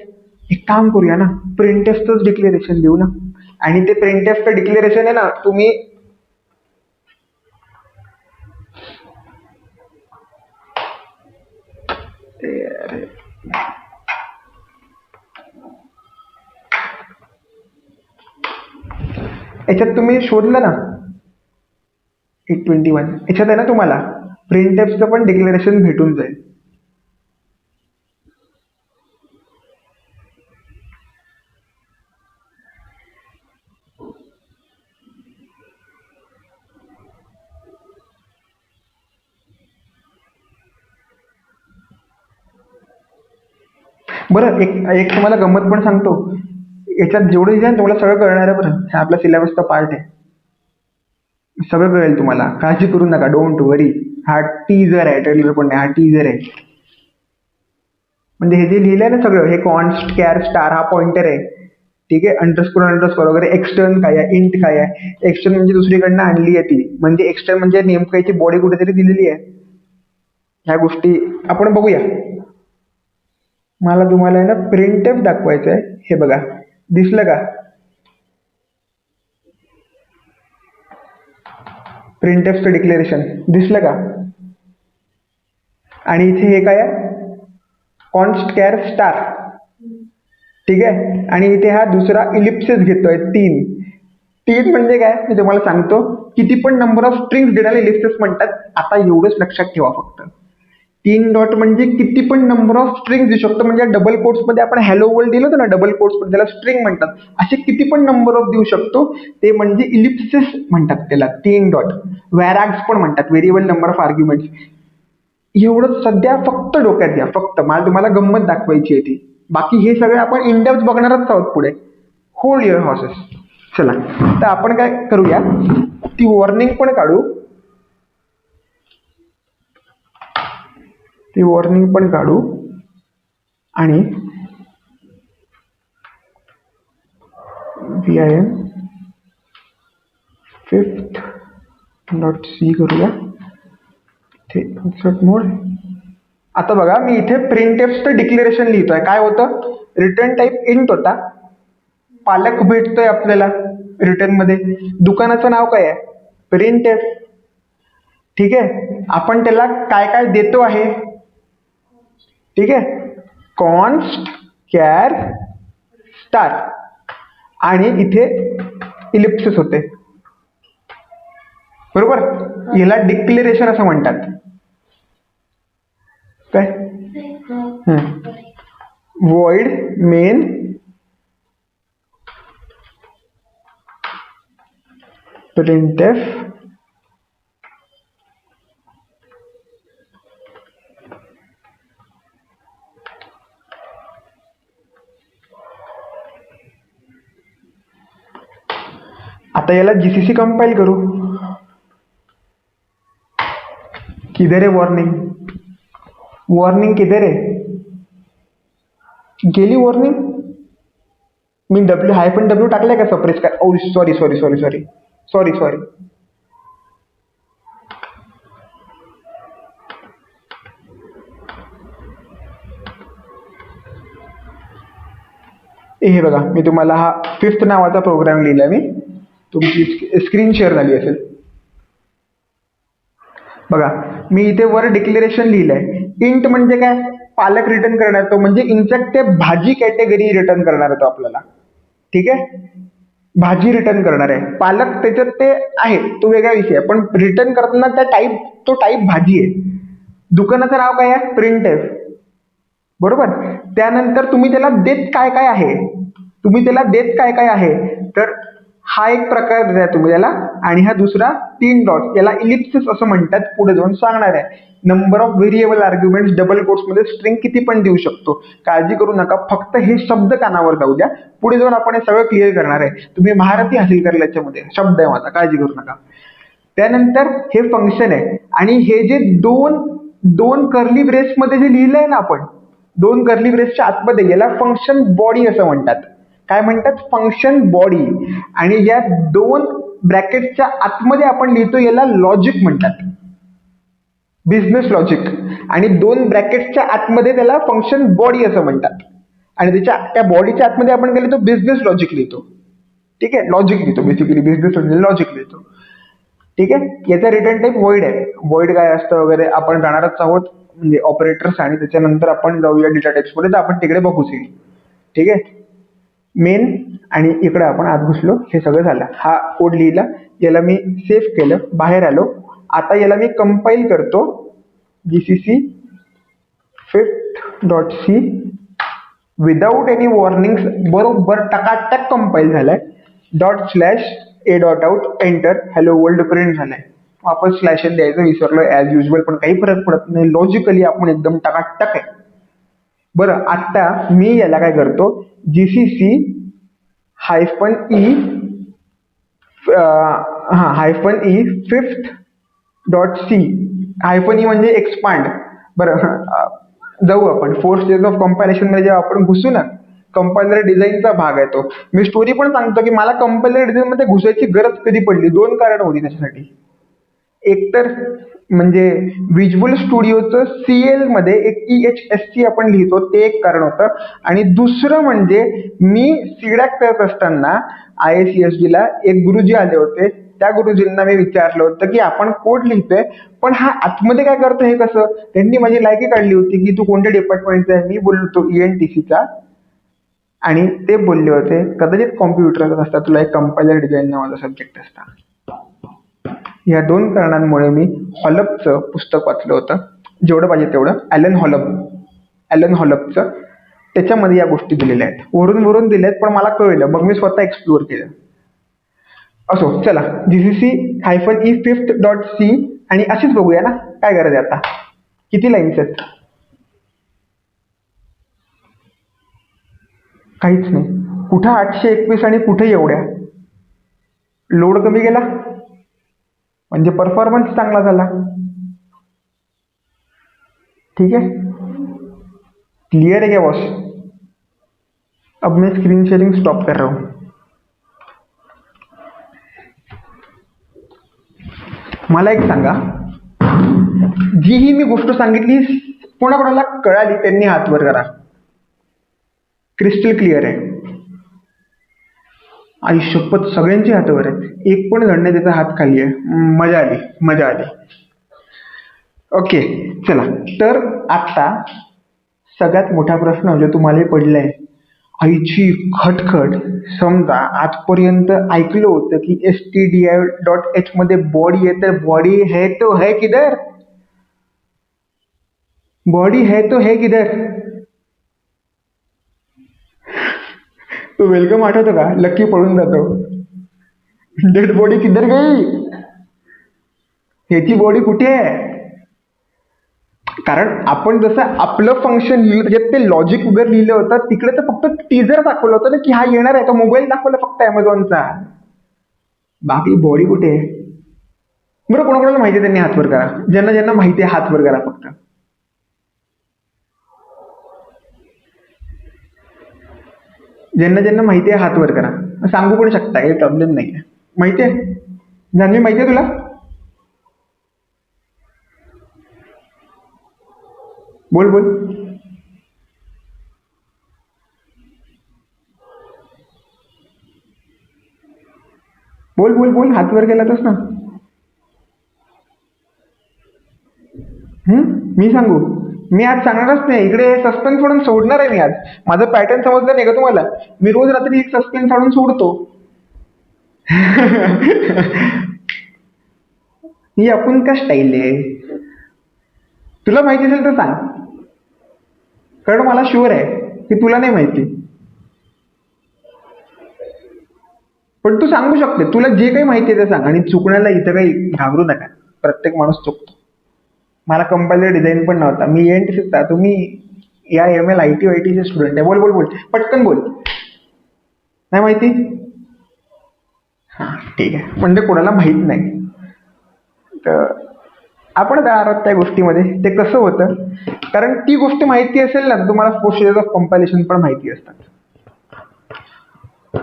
एक काम करूया ना, प्रिंट एफच डिक्लेरेशन देऊ ना. आणि ते प्रिंट एफचं डिक्लेरेशन आहे ना, तुम्ही याच्यात तुम्ही शोधलं ना 821 याच्यात आहे ना, तुम्हाला प्रिंट एफचं पण डिक्लेरेशन भेटून जाईल. बरं, एक एक तुम्हाला गंमत पण सांगतो. याच्यात जेवढं दिसेल ना तुम्हाला सगळं कळणार आहे. बरं, हा आपला सिलेबसचा पार्ट आहे, सगळं कळेल तुम्हाला, काळजी करू नका, डोंट वरी. हा टीजर आहे, ट्रेलर पण नाही, हा टीजर आहे. म्हणजे हे जे लिहिलंय ना सगळं, हे कॉन्स्ट कॅर स्टार हा पॉइंटर आहे, ठीक आहे. अंडरस्कोर अंडरस्कोर वगैरे, एक्सटर्न काय आहे, इंट काय आहे. एक्सटर्न म्हणजे दुसरीकडनं आणली आहे ती, म्हणजे एक्सटर्न म्हणजे नेमकं याची बॉडी कुठेतरी दिलेली आहे. ह्या गोष्टी आपण बघूया. मला तुम्हाला आहे ना प्रिंट एफ दाखवायचं आहे. हे बघा, दिसलं का प्रिंट एफचं डिक्लेरेशन, दिसलं का? आणि इथे हे काय आहे, कॉन्स्ट कॅर स्टार, ठीक आहे. आणि इथे हा दुसरा इलिप्सिस घेतोय 3. 3 म्हणजे काय मी तुम्हाला सांगतो. किती पण नंबर ऑफ स्ट्रिंग्स देण्याला इलिप्सिस म्हणतात. आता एवढंच लक्षात ठेवा फक्त. 3 डॉट म्हणजे किती पण नंबर ऑफ स्ट्रिंग्स देऊ शकतो. म्हणजे डबल कोट्स मध्ये आपण हॅलो वर्ल्ड दिलं होतं ना, डबल कोट्स मध्ये त्याला स्ट्रिंग म्हणतात. असे किती पण नंबर ऑफ देऊ शकतो, ते म्हणजे इलिप्सिस म्हणतात त्याला. 3 डॉट व्हॅरॅक्स पण म्हणतात, व्हेरिएबल नंबर ऑफ आर्ग्युमेंट्स. एवढं सध्या फक्त डोक्यात घ्या. फक्त मला तुम्हाला गंमत दाखवायची आहे ती. बाकी हे सगळे आपण इंडेप्थ बघणारच आहोत पुढे. Hold your horses. चला, तर आपण काय करूया, ती वॉर्निंग पण काढू. ती वॉर्निंग पण काढू आणि VIM 5th.c करूया. इथे इन्सर्ट मोड. आता बघा, मी इथे प्रिंट एफचं डिक्लेरेशन लिहितोय. काय होतं, रिटर्न टाईप इंट होता, पालक भेटतोय आपल्याला रिटर्न मध्ये, दुकानाचं नाव काय आहे प्रिंट एफ, ठीक आहे. आपण त्याला काय काय देतो आहे, ठीक आहे, कॉन्स्ट कॅर स्टार. आणि इथे इलिप्सिस होते. बरोबर. याला डिक्लेरेशन असं म्हणतात. काय void main printf आता याला जीसीसी कंपाइल करू. किधर आहे वॉर्निंग? वॉर्निंग किधर आहे? गेली वॉर्निंग. मी -w टाकलंय का सप्रेस काय? ओ sorry sorry sorry sorry sorry sorry हे बघा, मी तुम्हाला हा 5th नावाचा प्रोग्राम लिहिला. मी तुमची स्क्रीन शेअर झाली असेल. बघा, मी इथे वर डिक्लेरेशन लिहिलंय. इंट म्हणजे काय? पालक रिटर्न करणार तो, म्हणजे इनफॅक्ट ते भाजी कॅटेगरी रिटर्न करणार आहे तो आपल्याला. ठीक आहे, भाजी रिटर्न करणार आहे. पालक त्याच्यात ते आहे, तो वेगळा विषय आहे, पण रिटर्न करताना तो टाईप भाजी आहे. दुकानाचं नाव काय आहे? प्रिंटफ. बरोबर. त्यानंतर तुम्ही त्याला देत काय काय आहे, तर हा एक प्रकार द्या तुम्ही त्याला, आणि हा दुसरा 3 डॉट्स, याला इलिप्सिस असं म्हणतात. पुढे जाऊन सांगणार आहे. Number of variable arguments double quotes मध्ये स्ट्रिंग किती पण देऊ शकतो. काळजी करू नका, फक्त हे शब्द कानावर जाऊ द्या. पुढे जाऊन आपण हे सगळं क्लिअर करणार आहे. तुम्ही महारथी हासिल कराल याच्यामध्ये. शब्द आहे माझा, काळजी करू नका. त्यानंतर हे फंक्शन आहे, आणि हे जे दोन कर्ली ब्रेस मध्ये जे लिहिलंय ना आपण, 2 कर्ली ब्रेसच्या आतमध्ये, याला फंक्शन बॉडी असं म्हणतात. काय म्हणतात? Function body. आणि या 2 ब्रॅकेटच्या आतमध्ये आपण लिहितो याला लॉजिक म्हणतात, बिझनेस लॉजिक. आणि 2 ब्रॅकेटच्या आतमध्ये त्याला फंक्शन बॉडी असं म्हणतात. आणि त्या बॉडीच्या आतमध्ये आपण काय लिहितो? बिझनेस लॉजिक लिहितो. ठीक आहे, लॉजिक लिहितो, बेसिकली बिझनेस लॉजिक लिहितो. ठीक आहे. याचा रिटर्न टाईप वॉइड आहे. वॉइड काय असतं वगैरे आपण जाणारच आहोत, म्हणजे ऑपरेटर्स, आणि त्याच्यानंतर आपण जाऊया डेटा टाइप्स मध्ये, तर आपण तिकडे बघूच येईल. ठीक आहे. मेन आणि इकडे आपण आत घुसलो, हे सगळं झालं. हा कोड लिहिला, याला मी सेव्ह केलं, बाहेर आलो. आता याला मी कंपाईल करतो. GCC fifth.c without any warnings, बरोबर टकाटक कंपाईल झालाय. ./a.out enter. Hello world print झालाय. वापस स्लॅश एन द्यायचं विसरलो ऍज युजल, पण काही फरक पडत नाही. लॉजिकली आपण एकदम टकाटक आहे. बरं, आता मी याला काय करतो? जीसीसी -e fifth.c -e म्हणजे एक्सपांड. बरं, जाऊ आपण 4 स्टेज ऑफ कंपायलेशन मध्ये. जेव्हा आपण घुसू ना, कंपायलर डिझाईनचा भाग आहे तो. मी स्टोरी पण सांगतो की मला कंपायलर डिझाईन मध्ये घुसायची गरज कधी पडली. 2 कारण होती त्याच्यासाठी. एक तर म्हणजे व्हिज्युअल स्टुडिओचं CL मध्ये एक EHSC आपण लिहितो, ते एक कारण होतं. आणि दुसरं म्हणजे मी सीडॅक करत असताना IICSD ला एक गुरुजी आले होते. त्या गुरुजींना मी विचारलं होतं की आपण कोड लिहितोय, पण हा आतमध्ये काय करतो हे कसं? त्यांनी माझी लायकी काढली होती की तू कोणत्या डिपार्टमेंटचा आहे. मी बोललो तो ENTC चा. आणि ते बोलले होते कदाचित कॉम्प्युटर असता, तुला एक कंपायलर डिझाईन नावाचा सब्जेक्ट असता. या 2 कारणांमुळे मी हॉलपचं पुस्तक वाचलं होतं, जेवढं पाहिजे तेवढं. ॲलन हॉलपचं. त्याच्यामध्ये या गोष्टी दिलेल्या आहेत, वरून दिल्या आहेत, पण मला कळलं, मग मी स्वतः एक्सप्लोअर केलं. असो, चला जीसीसी -e fifth.c आणि अशीच बघूया ना, काय गरज आहे आता. किती लाईन्स आहेत? काहीच नाही. कुठं 821 आणि कुठे एवढ्या? लोड कमी गेला म्हणजे परफॉर्मन्स चांगला झाला. ठीक है, क्लियर है क्या बॉस? अब मैं स्क्रीन शेयरिंग स्टॉप कर रहा हूँ. मला एक सांगा, जी ही मी गोष्ट सांगितली कोणाकोणाला कळाली त्यांनी हात वर करा. क्रिस्टल क्लिअर आहे? आई शपथ, सगळ्यांची हातावर आहेत. एक पण जण नाही त्याचा हात खाली आहे. मजा आली. ओके, चला. तर आता सगळ्यात मोठा प्रश्न जो तुम्हाला पडलाय, आईची खटखट. समजा आजपर्यंत ऐकलं होतं की stdi.h मध्ये बॉडी आहे, तर बॉडी है तो है किधर? बॉडी है तो है किधर? तो वेलकम आठवतो का? लक्की पळून जातो. डेड बॉडी किधर गई? ह्याची बॉडी कुठे आहे? कारण आपण जसं आपलं फंक्शन लिहिलं, त्याच्यात ते लॉजिक वगैरे लिहिलं होतं, तिकडे तर फक्त टीजर दाखवलं होतं ना की हा येणार आहे. तो मोबाईल दाखवला फक्त अमेझॉनचा. बाकी बॉडी कुठे आहे? बरं, कोणाकोणाला माहिती आहे त्यांनी हात वर करा. ज्यांना ज्यांना माहिती आहे हात वर करा फक्त. ज्यांना ज्यांना माहिती आहे हात वर करा. सांगू पण शकता, काही प्रॉब्लेम नाही आहे. माहिती आहे? जान्हवी, माहिती आहे तुला? बोल बोल. बोल बोल बोल, हात वर केला तोच ना. मी सांगू? मी आज सांगणारच नाही. इकडे सस्पेन्स म्हणून सोडणार आहे मी आज. माझं पॅटर्न समजलं नाही का तुम्हाला? मी रोज रात्री एक सस्पेन्स काढून सोडतो. ही आपण का स्टाईल आहे? तुला माहिती असेल तर सांग, कारण मला शुअर आहे की तुला नाही माहिती. पण तू सांगू शकते. तुला जे काही माहिती आहे ते सांग. आणि चुकण्याला इथं काही घाबरू नका. प्रत्येक माणूस चुकतो. मला कंपायलर डिझाईन पण नव्हता. मी एनटीसीचा, तुम्ही या ML IT वायटीचे स्टुडंट आहे. बोल बोल बोल, पटकन बोल. नाही माहिती? हां, ठीक आहे. म्हणजे कोणाला माहीत नाही. तर आपण आता आहोत त्या गोष्टीमध्ये. ते कसं होतं, कारण ती गोष्ट माहिती असेल ना, तर तुम्हाला प्रोसिजर ऑफ कंपायलेशन पण माहिती असतात.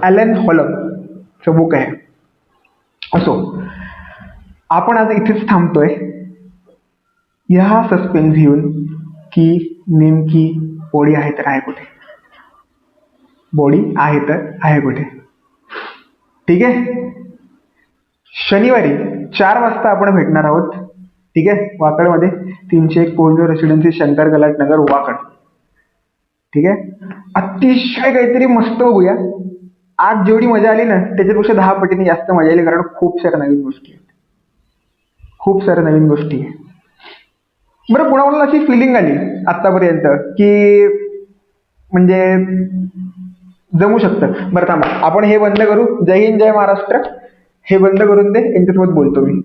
ॲलन हॉलमचं बुक आहे. असो, आपण आज इथेच थांबतोय. ह्या सस्पेन्स घेऊन की नेमकी बॉडी आहे तर आहे कुठे? बॉडी आहे तर आहे कुठे? ठीक आहे. शनिवारी 4 वाजता आपण भेटणार आहोत. ठीक आहे, वाकडमध्ये 301 कोहिनूर रेसिडेन्सी, शंकर गलाट नगर, वाकड. ठीक आहे. अतिशय काहीतरी मस्त बघूया. आज जेवढी मजा आली ना, त्याच्यापेक्षा 10 पटीने जास्त मजा आली, कारण खूप साऱ्या नवीन गोष्टी आहेत. खूप साऱ्या नवीन गोष्टी आहे. बरं, कोणाकोणाला अशी फिलिंग आली आतापर्यंत की म्हणजे जमू शकतं? बरं थांबा, आपण हे बंद करू. जय हिंद, जय महाराष्ट्र. हे बंद करून दे, यांच्यासोबत बोलतो मी.